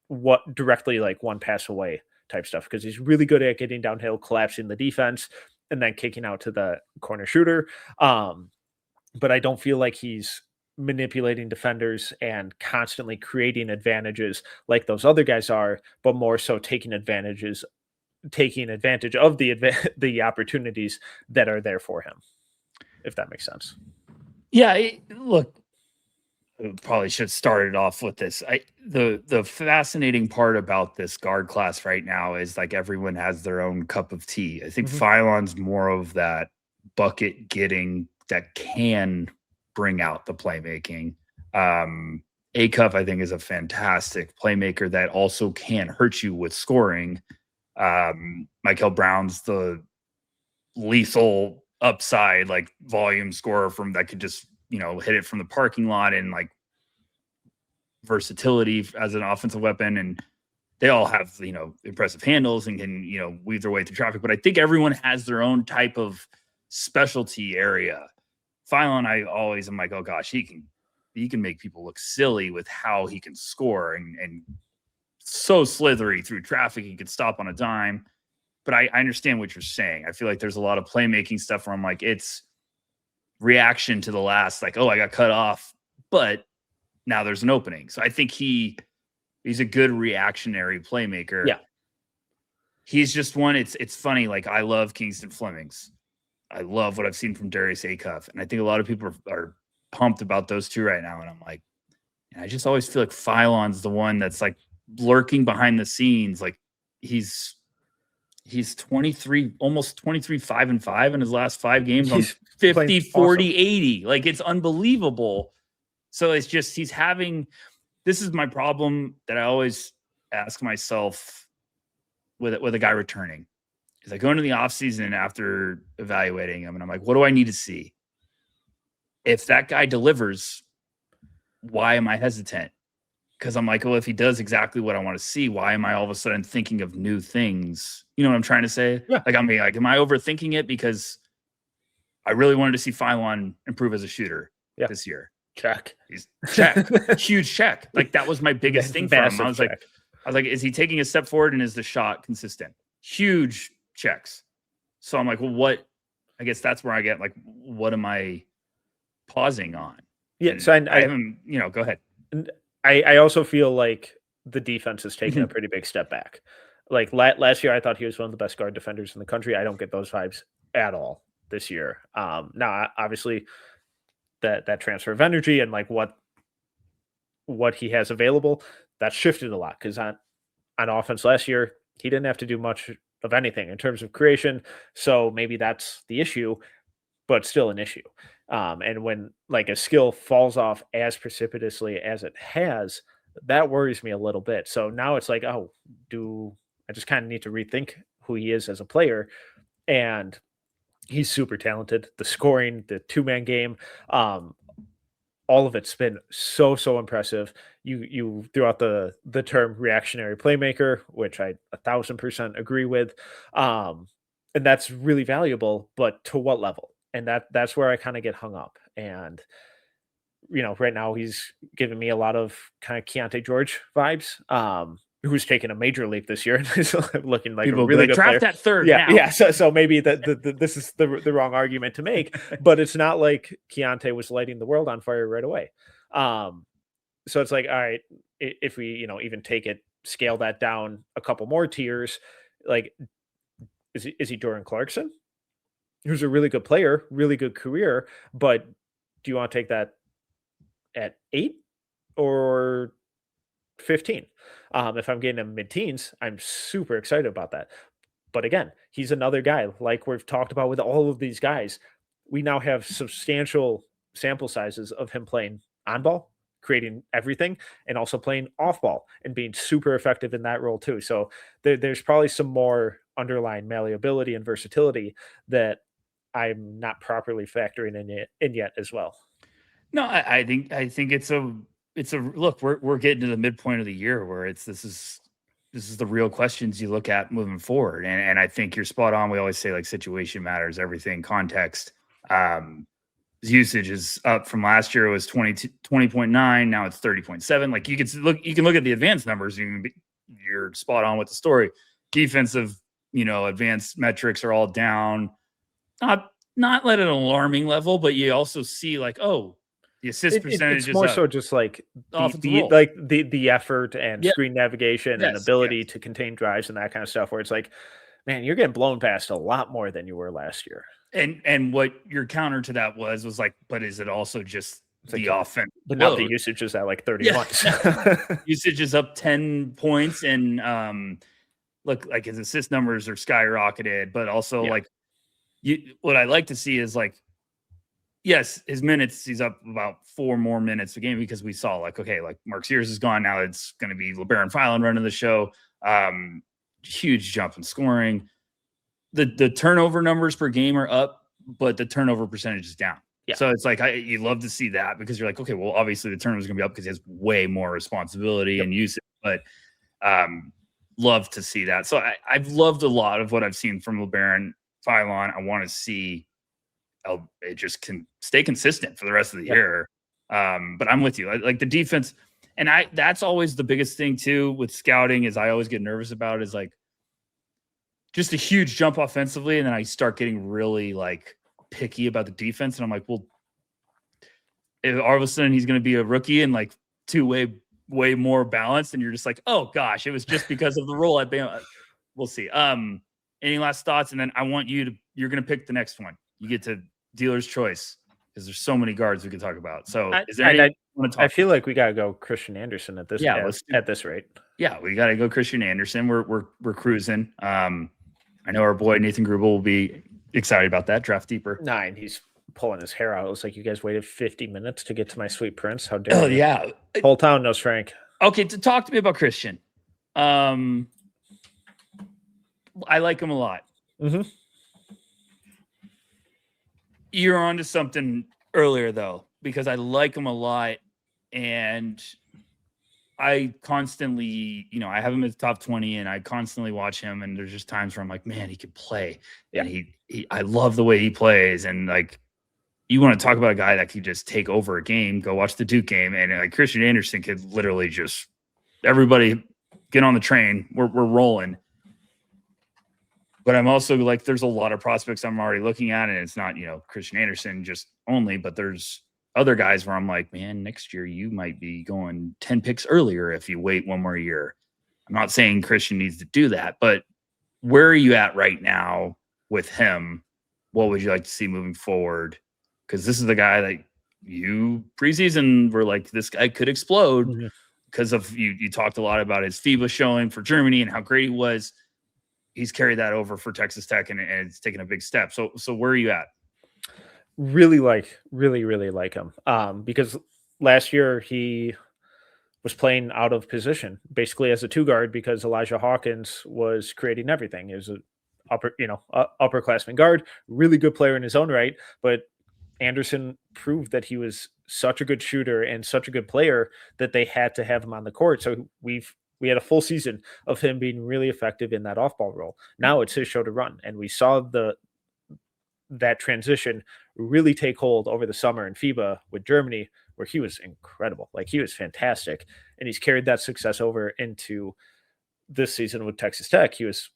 what directly like one pass away type stuff, because he's really good at getting downhill, collapsing the defense, and then kicking out to the corner shooter. But I don't feel like he's manipulating defenders and constantly creating advantages like those other guys are, but more so taking advantage of the opportunities that are there for him, if that makes sense. Yeah, look, probably should have started off with this. The fascinating part about this guard class right now is like everyone has their own cup of tea. I think Philon's more of that bucket getting that can bring out the playmaking. Acuff, I think, is a fantastic playmaker that also can hurt you with scoring. Mikel Brown's the lethal upside, like volume scorer from that could just, hit it from the parking lot and like versatility as an offensive weapon. And they all have, impressive handles and can, weave their way through traffic. But I think everyone has their own type of specialty area. Philon, I always am like, oh gosh, he can make people look silly with how he can score and so slithery through traffic. He could stop on a dime. But I understand what you're saying. I feel like there's a lot of playmaking stuff where I'm like, it's reaction to the last, like, oh, I got cut off, but now there's an opening. So I think he's a good reactionary playmaker. Yeah. He's just one. It's funny. Like, I love Kingston Flemings. I love what I've seen from Darius Acuff. And I think a lot of people are pumped about those two right now. And I'm like, I just always feel like Philon's the one that's like lurking behind the scenes. Like, he's 23, almost 23, 5-5 in his last 5 games on 50, 40, awesome. 80. Like, it's unbelievable. So it's just, this is my problem that I always ask myself with a guy returning. Is I go into the offseason after evaluating him and I'm like, what do I need to see? If that guy delivers, why am I hesitant? Because I'm like, well, if he does exactly what I want to see, why am I all of a sudden thinking of new things? You know what I'm trying to say? Yeah. Like, I mean, like, am I overthinking it because I really wanted to see Philon improve as a shooter this year? Check. He's huge check. Like, that was my biggest thing for him. I was like, is he taking a step forward and is the shot consistent? Huge checks. So I'm like, well, what? I guess that's where I get like, what am I pausing on? Yeah. And so I haven't, go ahead. I also feel like the defense has taken a pretty big step back. Like last year, I thought he was one of the best guard defenders in the country. I don't get those vibes at all this year. Now, obviously, that transfer of energy and like what he has available, that shifted a lot because on offense last year, he didn't have to do much of anything in terms of creation. So maybe that's the issue, but still an issue. And when like a skill falls off as precipitously as it has, that worries me a little bit. So now it's like, oh, I just kind of need to rethink who he is as a player? And he's super talented. The scoring, the 2-man game, all of it's been so impressive. You threw out the term reactionary playmaker, which I 1,000% agree with. And that's really valuable, but to what level? And that's where I kind of get hung up. And, right now he's giving me a lot of kind of Keontae George vibes, who's taken a major leap this year and is looking like people a really good draft player. That third yeah, now. Yeah, so maybe this is the wrong argument to make, but it's not like Keontae was lighting the world on fire right away. So it's like, all right, if we, even take it, scale that down a couple more tiers, like, is he Jordan Clarkson, who's a really good player, really good career, but do you want to take that at 8 or 15? If I'm getting him mid-teens, I'm super excited about that. But again, he's another guy, like we've talked about with all of these guys. We now have substantial sample sizes of him playing on ball, creating everything, and also playing off ball and being super effective in that role too. So there's probably some more underlying malleability and versatility that I'm not properly factoring in yet as well. No, I think it's a look. We're getting to the midpoint of the year where this is the real questions you look at moving forward, and I think you're spot on. We always say like situation matters, everything, context. His usage is up from last year. It was 20.9. Now it's 30.7. Like, you can look at the advanced numbers. You're spot on with the story. Defensive, advanced metrics are all down. Not at an alarming level, but you also see like, oh, the assist percentage it's more is so just like the effort and screen navigation and ability to contain drives and that kind of stuff, where it's like, man, you're getting blown past a lot more than you were last year. And what your counter to that was like, but is it also just the offense? But now the usage is at like 31. Usage is up 10 points, and look, like, his assist numbers are skyrocketed, but also like, what I like to see is like, yes, his minutes, he's up about 4 more minutes a game, because we saw like, okay, like Mark Sears is gone. Now it's going to be Labaron Philon running the show. Huge jump in scoring. The turnover numbers per game are up, but the turnover percentage is down. Yeah. So it's like, you love to see that, because you're like, okay, well, obviously the turnover is going to be up because he has way more responsibility and usage, but love to see that. So I've loved a lot of what I've seen from Labaron Philon. I want to see it just can stay consistent for the rest of the year. But I'm with you. Like the defense, And that's always the biggest thing too with scouting is I always get nervous about is like just a huge jump offensively. And then I start getting really like picky about the defense. And I'm like, well, if all of a sudden he's going to be a rookie and like way more balanced. And you're just like, oh gosh, it was just because of the role at Bama. We'll see. Any last thoughts? And then I want you're going to pick the next one. You get to dealer's choice because there's so many guards we can talk about. So is there anything you want to talk I feel like we got to go Christian Anderson at this at this rate. Yeah, we got to go Christian Anderson. We're cruising. I know our boy Nathan Grubel will be excited about that. Draft deeper. 9. He's pulling his hair out. It was like you guys waited 50 minutes to get to my sweet prince. How dare you? Yeah. Whole town knows Frank. Okay, to talk to me about Christian. I like him a lot. Mm-hmm. You're onto something earlier though, because I like him a lot, and I constantly, I have him in the top 20, and I constantly watch him, and there's just times where I'm like, man, he could play. Yeah. And I love the way he plays, and like, you want to talk about a guy that could just take over a game, go watch the Duke game, and like Christian Anderson could literally just everybody get on the train. We're rolling. But I'm also like, there's a lot of prospects I'm already looking at, and it's not, Christian Anderson just only, but there's other guys where I'm like, man, next year you might be going 10 picks earlier if you wait one more year. I'm not saying Christian needs to do that, but where are you at right now with him? What would you like to see moving forward? Because this is the guy that you preseason were like, this guy could explode because of you talked a lot about his FIBA showing for Germany and how great he was. He's carried that over for Texas Tech, and it's taken a big step. So where are you at? Really like him. Because last year he was playing out of position, basically as a 2 guard, because Elijah Hawkins was creating everything. He was an upperclassman guard, really good player in his own right, but Anderson proved that he was such a good shooter and such a good player that they had to have him on the court. So we had a full season of him being really effective in that off-ball role. Now it's his show to run, and we saw that transition really take hold over the summer in FIBA with Germany, where he was incredible. Like, he was fantastic, and he's carried that success over into this season with Texas Tech. He was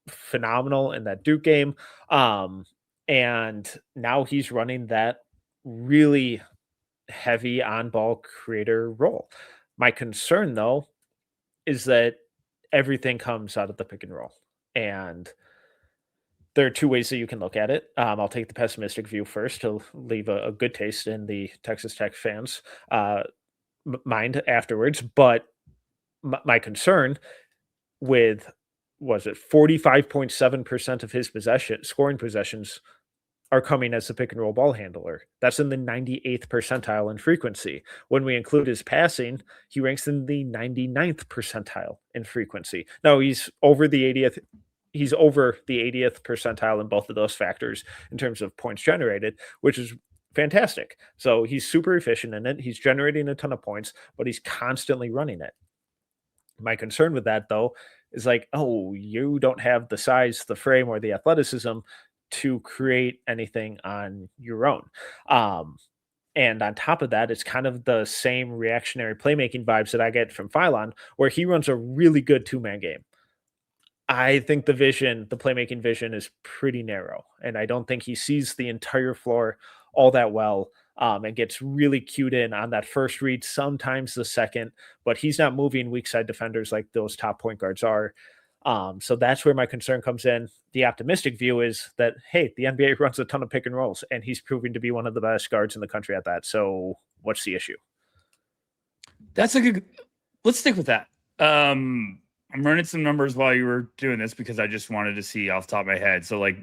phenomenal in that Duke game, and now he's running that really heavy on-ball creator role. My concern, though, is that everything comes out of the pick and roll. And there are 2 ways that you can look at it. I'll take the pessimistic view first to leave a good taste in the Texas Tech fans' mind afterwards. But my concern with, 45.7% of his scoring possessions are coming as the pick and roll ball handler. That's in the 98th percentile in frequency. When we include his passing, he ranks in the 99th percentile in frequency. Now he's over the 80th. He's over the 80th percentile in both of those factors in terms of points generated, which is fantastic. So he's super efficient in it. He's generating a ton of points, but he's constantly running it. My concern with that, though, is like, oh, you don't have the size, the frame, or the athleticism to create anything on your own. And on top of that, it's kind of the same reactionary playmaking vibes that I get from Philon, where he runs a really good 2-man game. I think the playmaking vision is pretty narrow, and I don't think he sees the entire floor all that well, and gets really cued in on that first read, sometimes the second, but he's not moving weak side defenders like those top point guards are. So that's where my concern comes in. The optimistic view is that, hey, the NBA runs a ton of pick and rolls, and he's proving to be one of the best guards in the country at that. So what's the issue? Let's stick with that. I'm running some numbers while you were doing this because I just wanted to see off the top of my head. So like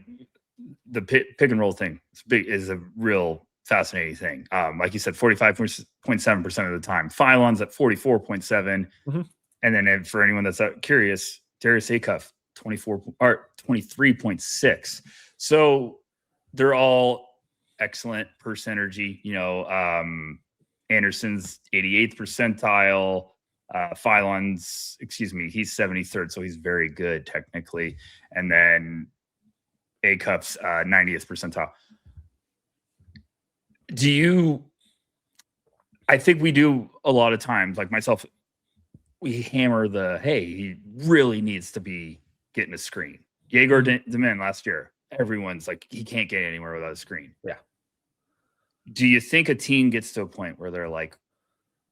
the pick and roll thing is a real fascinating thing. Like you said, 45.7% of the time. Philon's at 44.7. And then for anyone that's curious, Darius Acuff, 23.6. So they're all excellent per synergy. Anderson's 88th percentile. Philon's, he's 73rd, so he's very good technically. And then Acuff's 90th percentile. I think we do a lot of times, like myself, we hammer hey, he really needs to be getting a screen. Jaeger Demin last year, everyone's like, he can't get anywhere without a screen. Yeah. Do you think a team gets to a point where they're like,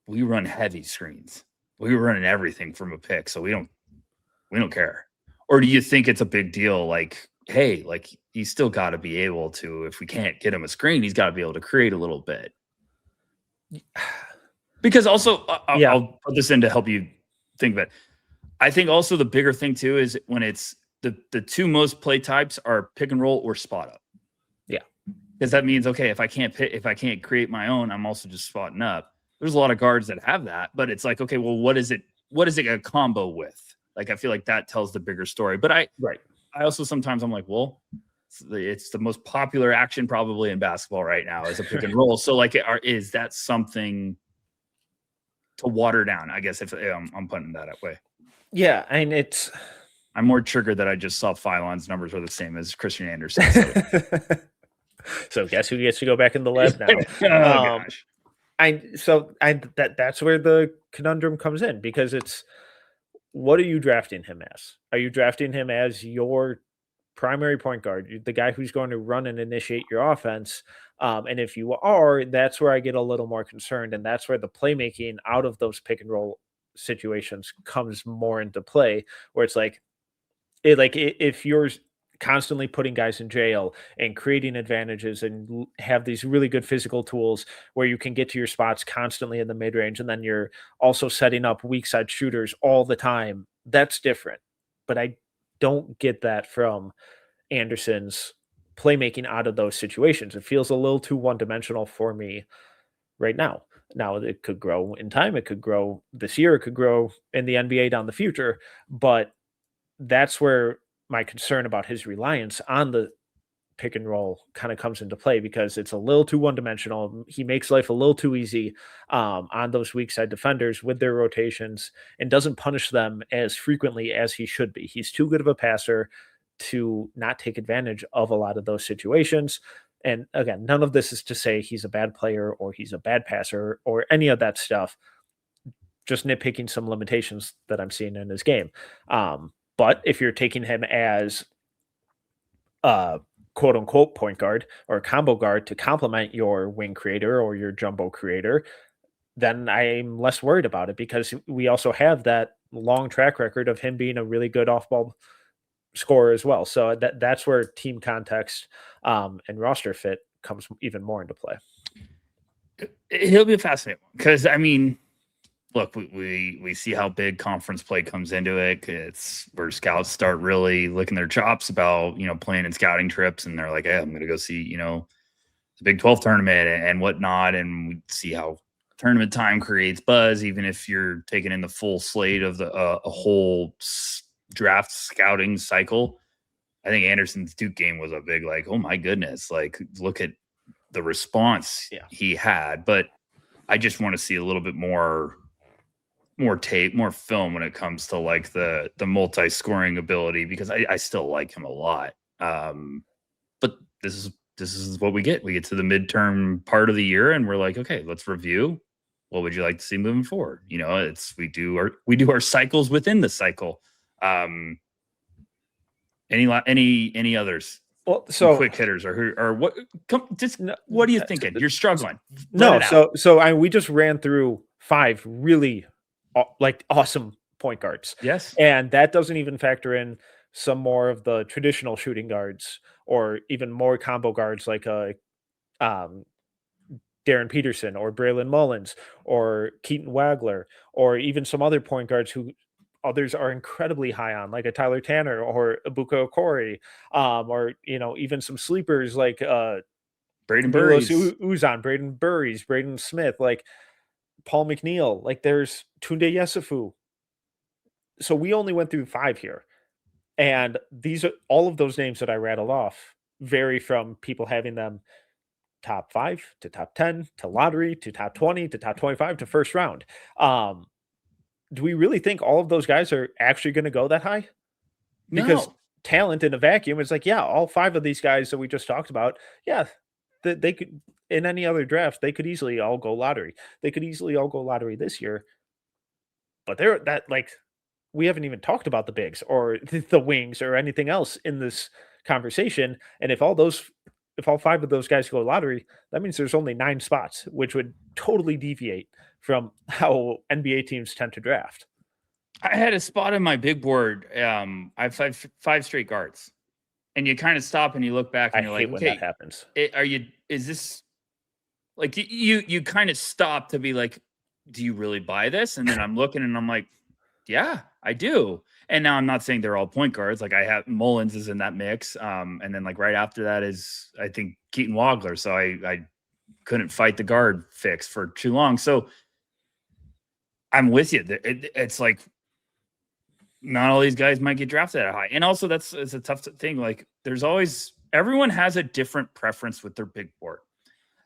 we run heavy screens, we were running everything from a pick, so we don't care? Or do you think it's a big deal? Like, hey, like he's still got to be able to, if we can't get him a screen, he's got to be able to create a little bit. Because also, I'll put this in to help you think of it. I think also the bigger thing too is when it's the two most play types are pick and roll or spot up. Yeah, because that means, okay, if I can't create my own, I'm also just spotting up. There's a lot of guards that have that, but it's like, okay, well, what is it a combo with? Like, I feel like that tells the bigger story. But I also sometimes I'm like, well, it's the most popular action probably in basketball right now is a pick and roll. So like, is that something to water down? I guess if I'm putting that way. Yeah, and I'm more triggered that I just saw Philon's numbers are the same as Christian Anderson. So, so guess who gets to go back in the lab now? Gosh. That's where the conundrum comes in, because it's, what are you drafting him as? Are you drafting him as your primary point guard, the guy who's going to run and initiate your offense? And if you are, that's where I get a little more concerned, and that's where the playmaking out of those pick and roll situations comes more into play, where it's like if you're constantly putting guys in jail and creating advantages and have these really good physical tools where you can get to your spots constantly in the mid-range, and then you're also setting up weak side shooters all the time, that's different. But I don't get that from Anderson's playmaking out of those situations. It feels a little too one-dimensional for me right now. Now, it could grow in time. It could grow this year. It could grow in the NBA down the future. But that's where my concern about his reliance on the pick and roll kind of comes into play, because it's a little too one-dimensional. He makes life a little too easy on those weak side defenders with their rotations, and doesn't punish them as frequently as he should be. He's too good of a passer to not take advantage of a lot of those situations. And again, none of this is to say he's a bad player or he's a bad passer or any of that stuff. Just nitpicking some limitations that I'm seeing in his game. But if you're taking him as quote unquote point guard or combo guard to complement your wing creator or your jumbo creator, then I'm less worried about it, because we also have that long track record of him being a really good off-ball scorer as well. So that's where team context and roster fit comes even more into play. He'll be fascinating, because I mean, look, we see how big conference play comes into it. It's where scouts start really licking their chops about, playing in scouting trips, and they're like, hey, I'm going to go see, the Big 12 tournament and whatnot. And we see how tournament time creates buzz, even if you're taking in the full slate of the a whole draft scouting cycle. I think Anderson's Duke game was a big, like, oh my goodness, like, look at the response he had. But I just want to see a little bit more tape, more film when it comes to like the multi-scoring ability, because I still like him a lot. But this is what we get. We get to the midterm part of the year, and we're like, okay, let's review. What would you like to see moving forward? We do our cycles within the cycle. Any others? Well, so quick hitters or what? What are you thinking? You're struggling. We just ran through 5 really awesome point guards. Yes, and that doesn't even factor in some more of the traditional shooting guards, or even more combo guards like Darren Peterson or Braylon Mullins or Keaton Wagler, or even some other point guards who others are incredibly high on, like a Tyler Tanner or Ibuka Okori, or even some sleepers like Braden Burries, Braden Burries, Braden Smith, like Paul McNeil, like there's Tunde Yesufu. So we only went through 5 here, and these are all of those names that I rattled off vary from people having them top 5 to top 10 to lottery to top 20 to top 25 to first round. Do we really think all of those guys are actually going to go that high? Because talent in a vacuum is like, yeah, all 5 of these guys that we just talked about, yeah, they could, in any other draft, they could easily all go lottery. They could easily all go lottery this year. But they're that like we haven't even talked about the bigs or the wings or anything else in this conversation. And if all 5 of those guys go lottery, that means there's only 9 spots, which would totally deviate from how NBA teams tend to draft. I had a spot on my big board. I have five straight guards, and you kind of stop and you look back and you're like, when okay, that happens. Is this like you kind of stop to be like, do you really buy this? And then I'm looking and I'm like, yeah, I do. And now I'm not saying they're all point guards. Like I have Mullins is in that mix. And then like right after that is I think Keaton Wagler. So I couldn't fight the guard fix for too long. So I'm with you. It's like not all these guys might get drafted that high. And also it's a tough thing. Like everyone has a different preference with their big board.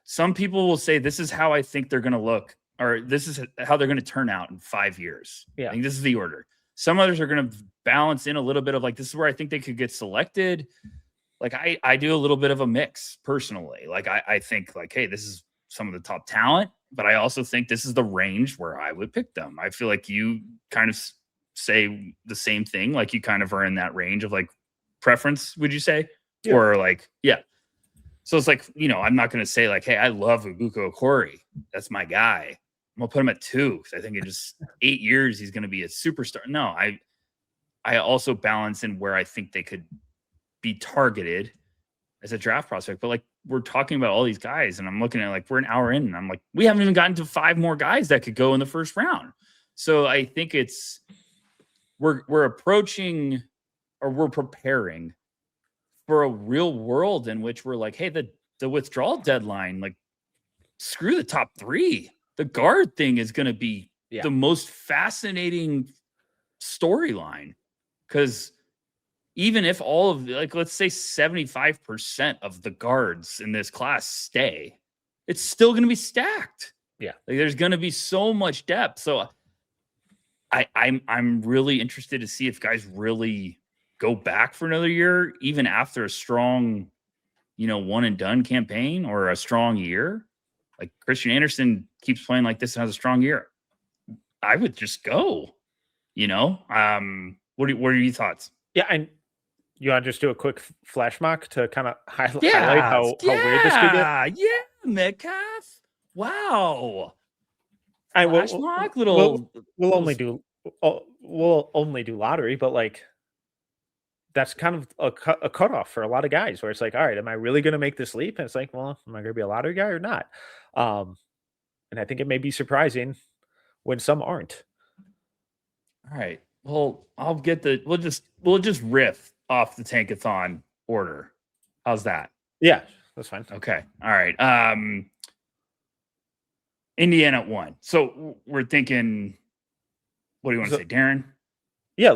Some people will say, this is how I think they're going to look, or this is how they're going to turn out in 5 years. Yeah. I think this is the order. Some others are going to balance in a little bit of like, this is where I think they could get selected. Like I do a little bit of a mix personally. Like I think like, hey, this is some of the top talent, but I also think this is the range where I would pick them. I feel like you kind of say the same thing. Like you kind of are in that range of like preference, would you say? Yeah. Or like, yeah. So it's like, I'm not going to say like, hey, I love Ubuko Okori. That's my guy. I'm going to put him at 2 because I think in just 8 years, he's going to be a superstar. No, I also balance in where I think they could be targeted as a draft prospect. But like, we're talking about all these guys and I'm looking at like, we're an hour in and I'm like, we haven't even gotten to 5 more guys that could go in the first round. So I think we're approaching or we're preparing for a real world in which we're like, hey, the withdrawal deadline, like screw the top 3. The guard thing is going to be the most fascinating storyline. Because even if all of like, let's say 75% of the guards in this class stay, it's still going to be stacked. Yeah. Like there's going to be so much depth. So I'm really interested to see if guys really go back for another year, even after a strong, one and done campaign or a strong year. Like Christian Anderson keeps playing like this and has a strong year. I would just go, What are your thoughts? Yeah. And you want to just do a quick flash mock to kind of highlight how weird this could get? Yeah. Metcalf. Wow. We'll only do lottery, but like, that's kind of a cutoff for a lot of guys where it's like, all right, am I really going to make this leap? And it's like, well, am I going to be a lottery guy or not? And I think it may be surprising when some aren't. All right. Well, we'll just riff off the Tankathon order. How's that? Yeah, that's fine. Okay. All right. Indiana at 1. So we're thinking, what do you want to say, Darren? Yeah,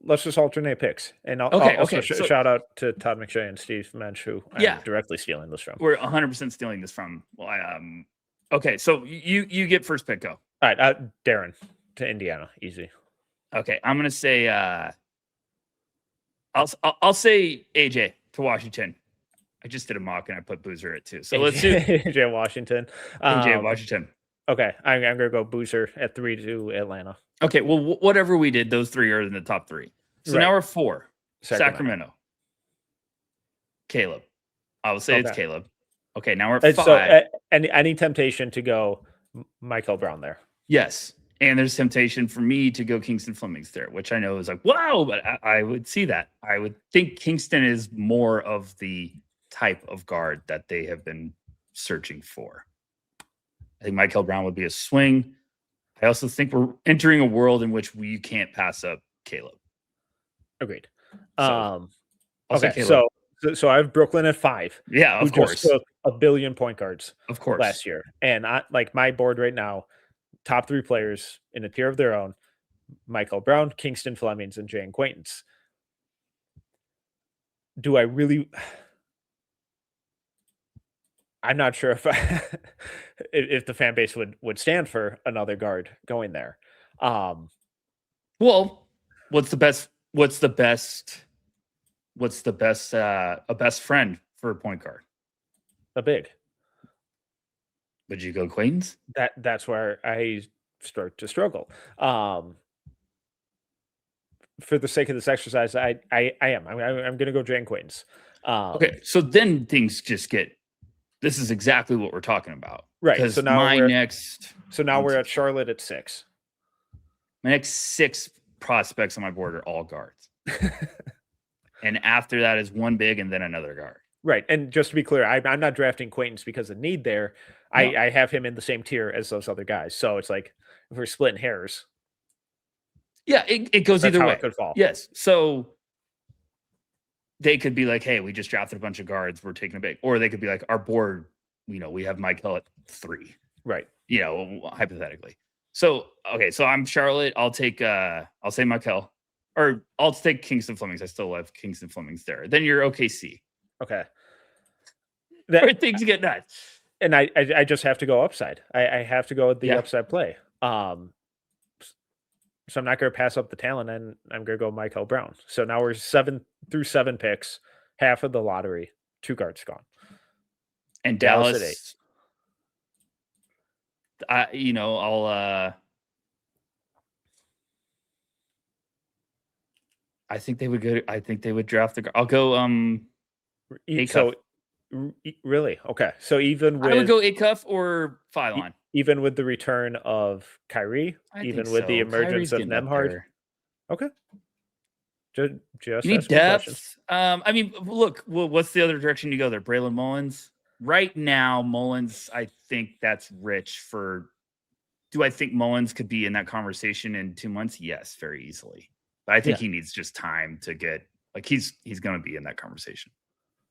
let's just alternate picks. And I'll also shout out to Todd McShay and Steve Mensch, who I'm directly stealing this from. We're 100% stealing this from. Well, okay, so you get first pick, go. All right, Darren to Indiana, easy. Okay, I'm gonna say I'll say AJ to Washington. I just did a mock and I put Boozer at 2. So let's do AJ Washington. AJ Washington. Okay, I'm gonna go Boozer at 3 to Atlanta. Okay, well, whatever we did, those 3 are in the top 3. So now we're 4. Sacramento. Caleb. I will say it's Caleb. Okay, now we're at 5. So any temptation to go Mikel Brown there? Yes. And there's temptation for me to go Kingston Flemings there, which I know is like, wow, but I would see that. I would think Kingston is more of the type of guard that they have been searching for. I think Mikel Brown would be a swing. I also think we're entering a world in which you can't pass up Caleb. Agreed. So so I have Brooklyn at 5. Yeah, of course. Just took 1 billion point guards, of course, last year. And my board right now, top 3 players in a tier of their own: Mikel Brown, Kingston Flemings, and Jay Acquaintance. Do I really? I'm not sure if the fan base would stand for another guard going there. Well, what's the best a best friend for a point guard? a big. Would you go Queens? That's where I start to struggle. For the sake of this exercise, I am. I'm going to go Jane Queens. Okay, so then things just get. This is exactly what we're talking about, Right. because So now we're at Charlotte at 6. My next 6 prospects on my board are all guards, and after that is one big and then another guard. Right. And just to be clear, I'm not drafting Quaintance because of need there. No. I have him in the same tier as those other guys. So it's like if we're splitting hairs. Yeah, it goes That's either how way. it could fall. Yes. So they could be like, hey, we just drafted a bunch of guards, we're taking a big. Or they could be like, our board, we have Mikel at 3. Right. Hypothetically. So, okay, so I'm Charlotte. I'll say Mikel. Or I'll take Kingston Flemings. I still love Kingston Flemings there. Then you're OKC. Okay. Where things get nuts. And I just have to go upside. I have to go with the upside play. So I'm not going to pass up the talent, and I'm going to go Mikel Brown. So now we're 7 through 7 picks, half of the lottery, 2 guards gone. And Dallas at 8. I think they would go. I think they would draft the. I'll go. So really, okay. So even with I would go Acuff or Philon. Even with the return of Kyrie, even with the emergence of Nembhard. Okay. Just you need depth. I mean, look. Well, what's the other direction you go there? Braylon Mullins. Right now, Mullins. I think that's rich for. Do I think Mullins could be in that conversation in 2 months? Yes, very easily. But I think he needs just time to get like he's going to be in that conversation.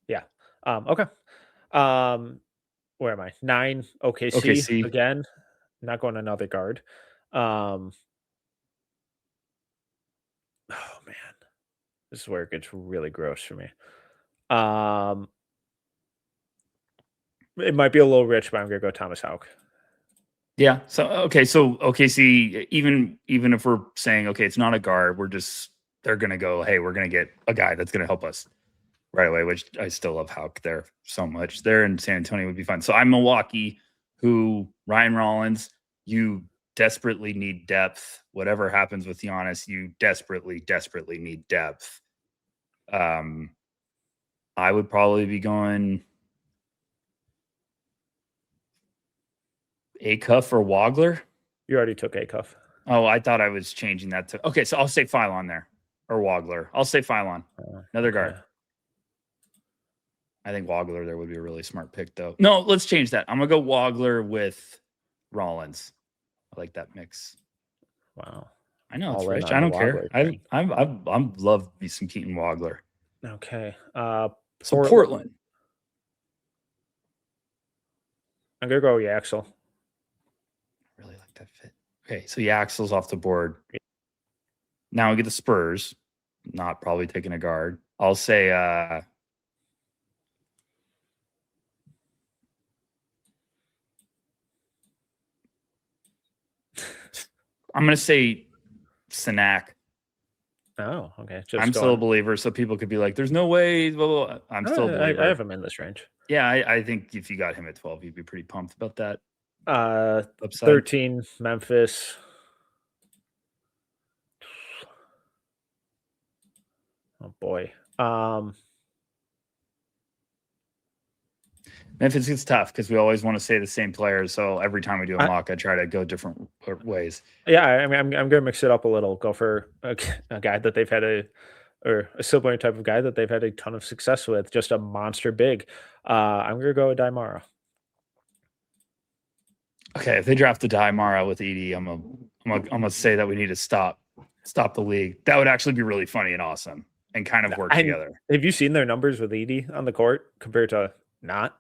Yeah. Okay. Where am I? 9 OKC again. Not going another guard. Oh man, this is where it gets really gross for me. It might be a little rich, but I'm gonna go Thomas Houck. Yeah. So OKC, even if we're saying it's not a guard, they're gonna go, hey, we're gonna get a guy that's gonna help us right away, which I still love Houck there so much. There in San Antonio would be fun. So I'm Milwaukee, who Ryan Rollins, you desperately need depth. Whatever happens with Giannis, you desperately, desperately need depth. I would probably be going Acuff or Wagler. You already took Acuff. Oh, I thought I was changing that to. Okay, so I'll say Philon there or Wagler. I'll say Philon. Another guard. I think Wagler there would be a really smart pick, though. No, let's change that. I'm gonna go Wagler with Rollins. I like that mix. Wow. I know it's rich. I don't care. I love me some Keaton Wagler. Okay. So Portland. I'm gonna go Yaxel. Really like that fit. Okay, so Yaxel's off the board. Now we get the Spurs. Not probably taking a guard. I'll say I'm going to say Sinak. Oh, okay. I'm still a believer, so people could be like, there's no way. Blah, blah, blah. I'm still a believer. I have him in this range. Yeah, I think if you got him at 12, you'd be pretty pumped about that. Upside. 13, Memphis. Oh, boy. Memphis is tough because we always want to say the same players. So every time we do a mock, I try to go different ways. Yeah, I mean, I'm going to mix it up a little. Go for a guy that they've had a similar type of guy that they've had a ton of success with. Just a monster big. I'm going to go with Daimara. Okay, if they draft the Daimara with Edie, I'm gonna say that we need to stop the league. That would actually be really funny and awesome and kind of work together. Have you seen their numbers with Edie on the court compared to not?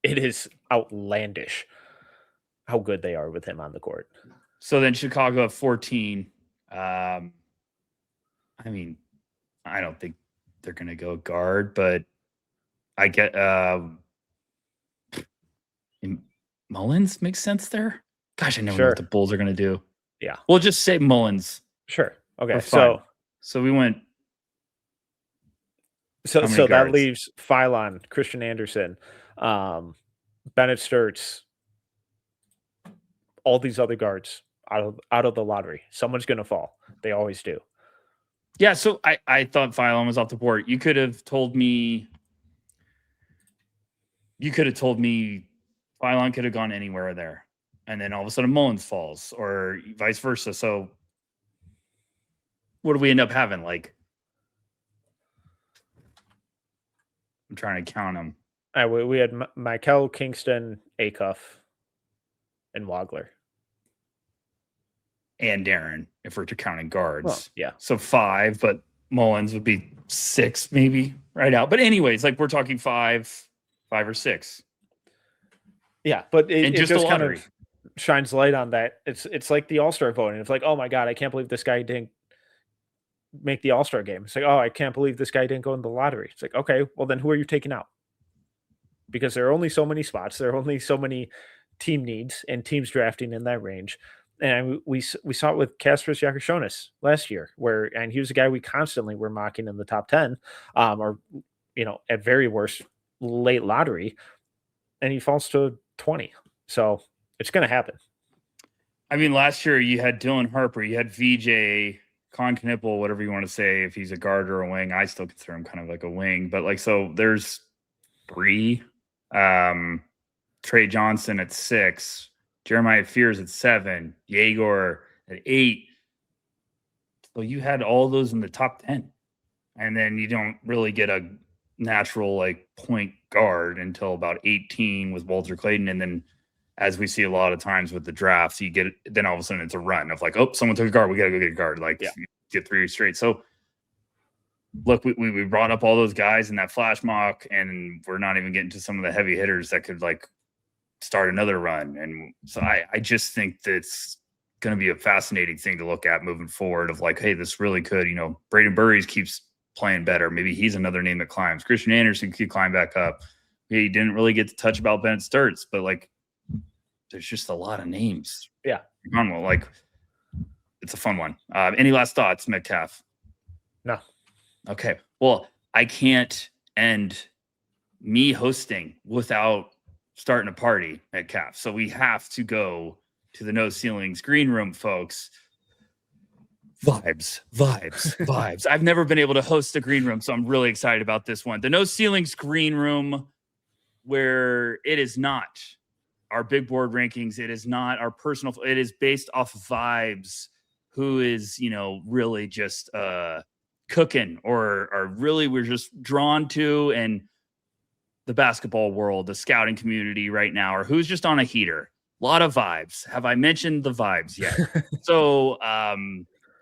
It is outlandish how good they are with him on the court. So then Chicago at 14. I mean, I don't think they're going to go guard, but I get Mullins makes sense there. Gosh, I never know what the Bulls are going to do. Yeah. We'll just say Mullins. Sure. Okay. So we went. So that leaves Philon, Christian Anderson. Bennett Sturts, all these other guards out of the lottery. Someone's going to fall. They always do. Yeah, so I thought Philon was off the board. You could have told me Philon could have gone anywhere there. And then all of a sudden Mullins falls or vice versa. So what do we end up having? Like, I'm trying to count them. We had Mikel, Kingston, Acuff, and Wagler. And Darren, if we're counting guards. Well, yeah. So 5, but Mullins would be 6 maybe right out. But anyways, like we're talking 5 or 6. Yeah, but it just kind of shines light on that. It's like the All-Star voting. It's like, oh my God, I can't believe this guy didn't make the All-Star game. It's like, oh, I can't believe this guy didn't go in the lottery. It's like, okay, well then who are you taking out? Because there are only so many spots. There are only so many team needs and teams drafting in that range. And we saw it with Kaspers Jakushonis last year, and he was a guy we constantly were mocking in the top 10, or at very worst late lottery, and he falls to 20. So it's going to happen. I mean, last year you had Dylan Harper, you had VJ, Con Knipple, whatever you want to say, if he's a guard or a wing. I still consider him kind of like a wing, but like, so there's 3. Trey Johnson at 6. Jeremiah Fears at 7, Yegor at 8. So you had all those in the top 10. And then you don't really get a natural like point guard until about 18 with Walter Clayton. And then as we see a lot of times with the drafts, you get then all of a sudden it's a run of like, oh, someone took a guard. We got to go get a guard. Like get 3 straight. So look, we brought up all those guys in that flash mock, and we're not even getting to some of the heavy hitters that could like start another run. And so I just think that's going to be a fascinating thing to look at moving forward of like, hey, this really could, Braden Burries keeps playing better. Maybe he's another name that climbs. Christian Anderson could climb back up. He didn't really get to touch about Bennett Sturts, but like, there's just a lot of names. Yeah. Well, like, it's a fun one. Any last thoughts, Metcalf? No. Okay. Well, I can't end me hosting without starting a party at CAF. So we have to go to the No Ceilings green room, folks. Vibes. I've never been able to host a green room, so I'm really excited about this one. The No Ceilings green room, where it is not our big board rankings. It is not our personal. It is based off vibes. Who is, really just cooking or really we're just drawn to, and the basketball world, the scouting community right now, or who's just on a heater. A lot of vibes. Have I mentioned the vibes yet? So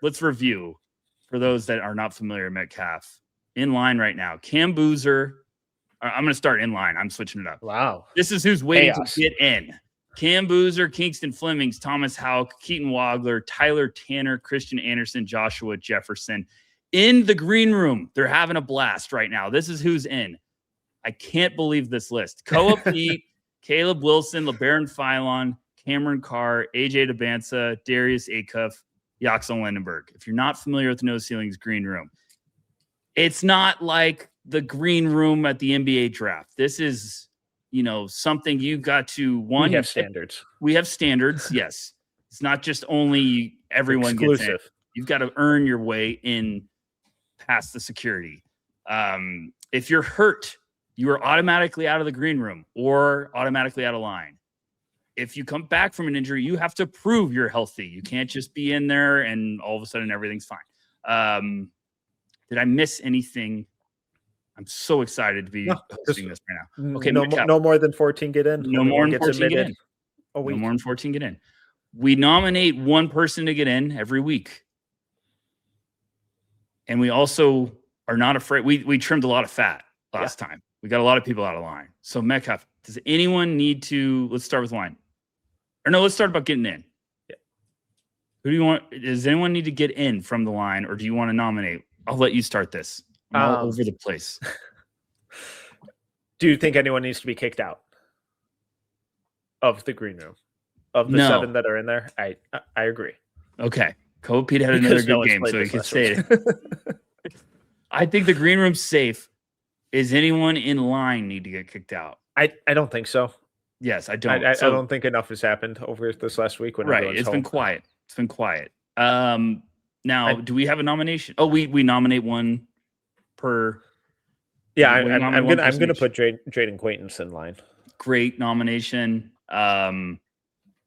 let's review for those that are not familiar with Metcalf. In line right now, Cam Boozer. I'm going to start in line. I'm switching it up. Wow. This is who's waiting to get in. Cam Boozer, Kingston Flemings, Thomas Houck, Keaton Wagler, Tyler Tanner, Christian Anderson, Joshua Jefferson. In the green room, they're having a blast right now. This is who's in. I can't believe this list. Koa Pete, Caleb Wilson, Labaron Philon, Cameron Carr, AJ DeBansa, Darius Acuff, Yaxel Lindenberg. If you're not familiar with the No Ceilings green room, it's not like the green room at the NBA draft. This is, something you got to one. We have standards. We have standards. Yes. It's not just only everyone exclusive. Gets in. You've got to earn your way in past the security. If you're hurt, you are automatically out of the green room or automatically out of line. If you come back from an injury, you have to prove you're healthy. You can't just be in there and all of a sudden everything's fine. Did I miss anything? I'm so excited to be hosting this right now. Okay, no more than 14 get in. No more than 14 get in. No more than 14 get in. We nominate one person to get in every week. And we also are not afraid. We trimmed a lot of fat last time. We got a lot of people out of line. So Metcalf, does anyone need to, let's start with line. Or no, let's start about getting in. Yeah. Who do you want? Does anyone need to get in from the line, or do you want to nominate? I'll let you start this. I'm all over the place. Do you think anyone needs to be kicked out of the green room? Of the 7 that are in there? I agree. Okay. Kobe Pete had another good game, so he could say it. I think the green room's safe. Is anyone in line need to get kicked out? I don't think so. Yes, I don't. I don't think enough has happened over this last week. When Right, it's been quiet. It's been quiet. Now, do we have a nomination? Oh, we nominate one per. Yeah, I'm gonna put Jaden Quaintance in line. Great nomination.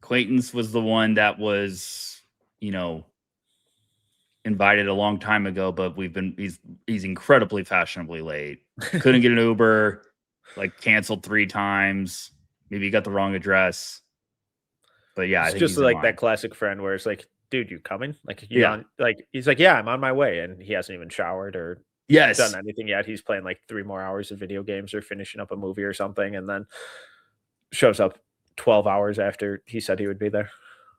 Quaintance was the one that was, invited a long time ago, but he's incredibly fashionably late. Couldn't get an Uber, canceled 3 times. Maybe he got the wrong address. But yeah, it's just like that classic friend where it's like, dude, you coming? He's like, yeah, I'm on my way, and he hasn't even showered or done anything yet. He's playing 3 more hours of video games or finishing up a movie or something, and then shows up 12 hours after he said he would be there.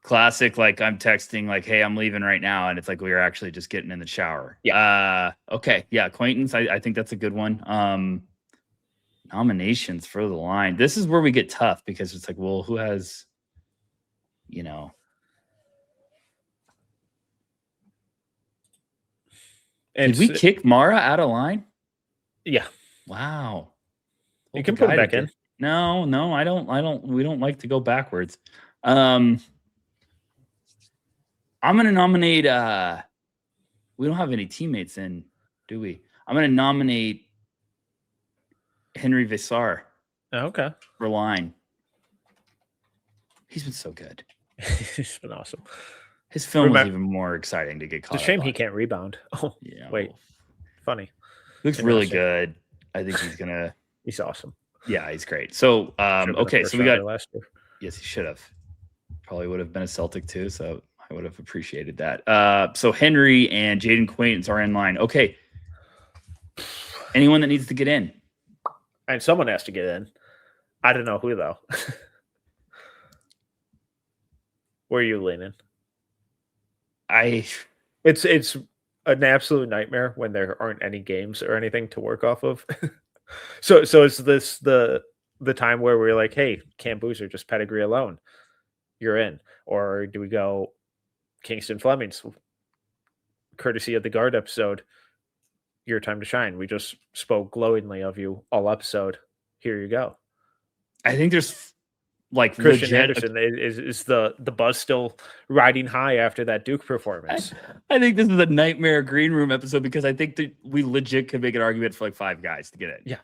Classic, I'm texting hey, I'm leaving right now, and it's we were actually just getting in the shower. Yeah. Okay. Yeah, acquaintance. I think that's a good one. Nominations for the line. This is where we get tough because it's well, who has, Did we kick Mara out of line? Yeah. Wow. You can put it back in. No, I don't. We don't like to go backwards. I'm going to nominate, we don't have any teammates in, do we? I'm going to nominate Henry Visar. Okay. For line. He's been so good. He's been awesome. His film is even more exciting to get caught. It's a shame he can't rebound. Oh, yeah. Wait. Funny. Looks really good. I think he's going to. He's awesome. Yeah, he's great. So, okay. So we got. Last year. Yes, he should have. Probably would have been a Celtic too. So I would have appreciated that. So Henry and Jaden Quaintance are in line. Okay. Anyone that needs to get in? And someone has to get in. I don't know who though. Where are you leaning? It's an absolute nightmare when there aren't any games or anything to work off of. So is this the time where we're like, hey, Cam Boozer, just pedigree alone, you're in? Or do we go Kingston Flemings, courtesy of the guard episode, your time to shine? We just spoke glowingly of you all episode. Here you go. I think there's Christian Anderson is the buzz still riding high after that Duke performance. I think this is a nightmare green room episode because I think that we legit could make an argument for 5 guys to get in. Yeah.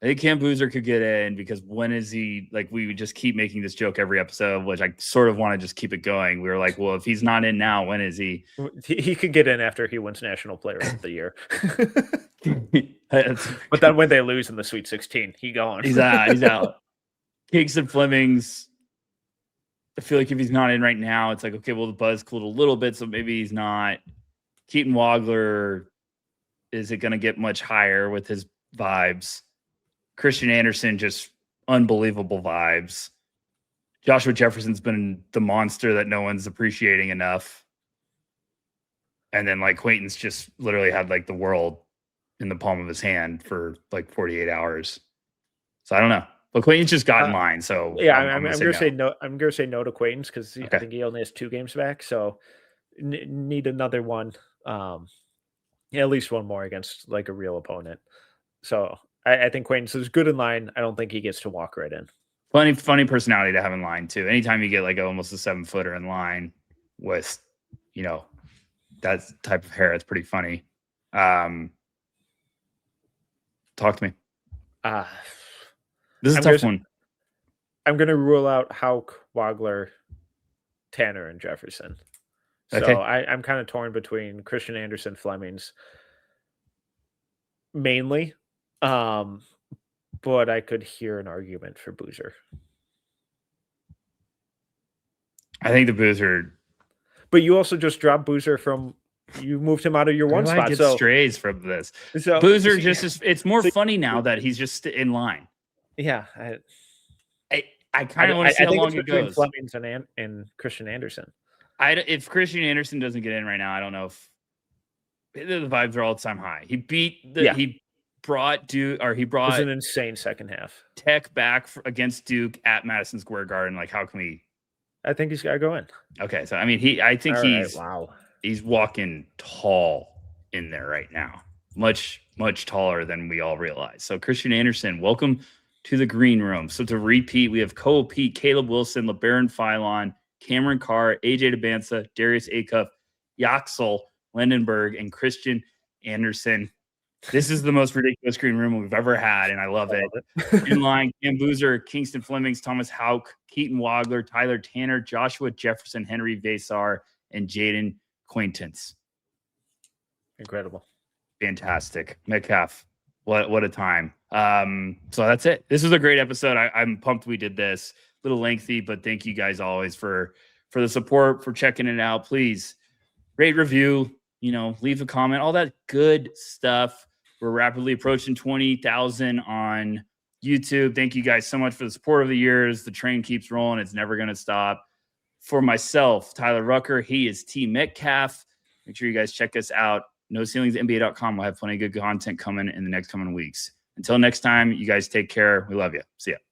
I think Cam Boozer could get in because when is he we would just keep making this joke every episode, which I sort of want to just keep it going. We were like, well, if he's not in now, when is he? He could get in after he wins National Player of the Year. But then when they lose in the Sweet 16, he's gone. He's out. Kingston Flemings, I feel like if he's not in right now, it's okay, well, the buzz cooled a little bit, so maybe he's not. Keaton Wagler, is it going to get much higher with his vibes? Christian Anderson, just unbelievable vibes. Joshua Jefferson's been the monster that no one's appreciating enough. And then, Quaintance just literally had, the world in the palm of his hand for, 48 hours. So I don't know. But Quaintance just got in line, so yeah, I'm going to say no. I'm going to say no to Quaintance because I think he only has 2 games back, so need another one, at least one more against a real opponent. So I think Quaintance is good in line. I don't think he gets to walk right in. Funny personality to have in line too. Anytime you get almost a 7-footer in line with, that type of hair, it's pretty funny. Talk to me. This is a tough one. I'm going to rule out Hauk, Wagler, Tanner, and Jefferson. So okay. I'm kind of torn between Christian Anderson, Flemings, mainly. But I could hear an argument for Boozer. I think the Boozer. But you also just dropped Boozer from. You moved him out of your one spot. I get strays from this. So, Boozer it's more funny now that he's just in line. Yeah, I kind of want to see how long it goes. Flemings and Christian Anderson. If Christian Anderson doesn't get in right now, I don't know if the vibes are all time high. He brought Duke, or he brought. It was an insane second half. Tech back against Duke at Madison Square Garden. How can we? I think he's got to go in. Okay, so he's walking tall in there right now, much taller than we all realize. So Christian Anderson, welcome to the green room. So to repeat, we have Cole Pete, Caleb Wilson, Labaron Philon, Cameron Carr, AJ DeBanza, Darius Acuff, Yaxel Lindenberg, and Christian Anderson. This is the most ridiculous green room we've ever had, and I love it. In line, Cam Boozer, Kingston Flemings, Thomas Hauk, Keaton Wagler, Tyler Tanner, Joshua Jefferson, Henry Vasar, and Jaden Quaintance. Incredible. Fantastic. Metcalf, what a time. So that's it. This was a great episode. I'm pumped we did this. A little lengthy, but thank you guys always for the support, for checking it out. Please rate, review, leave a comment, all that good stuff. We're rapidly approaching 20,000 on YouTube. Thank you guys so much for the support of the years. The train keeps rolling. It's never going to stop. For myself, Tyler Rucker, he is T Metcalf. Make sure you guys check us out. NoCeilingsNBA.com. We'll have plenty of good content coming in the next coming weeks. Until next time, you guys take care. We love you. See ya.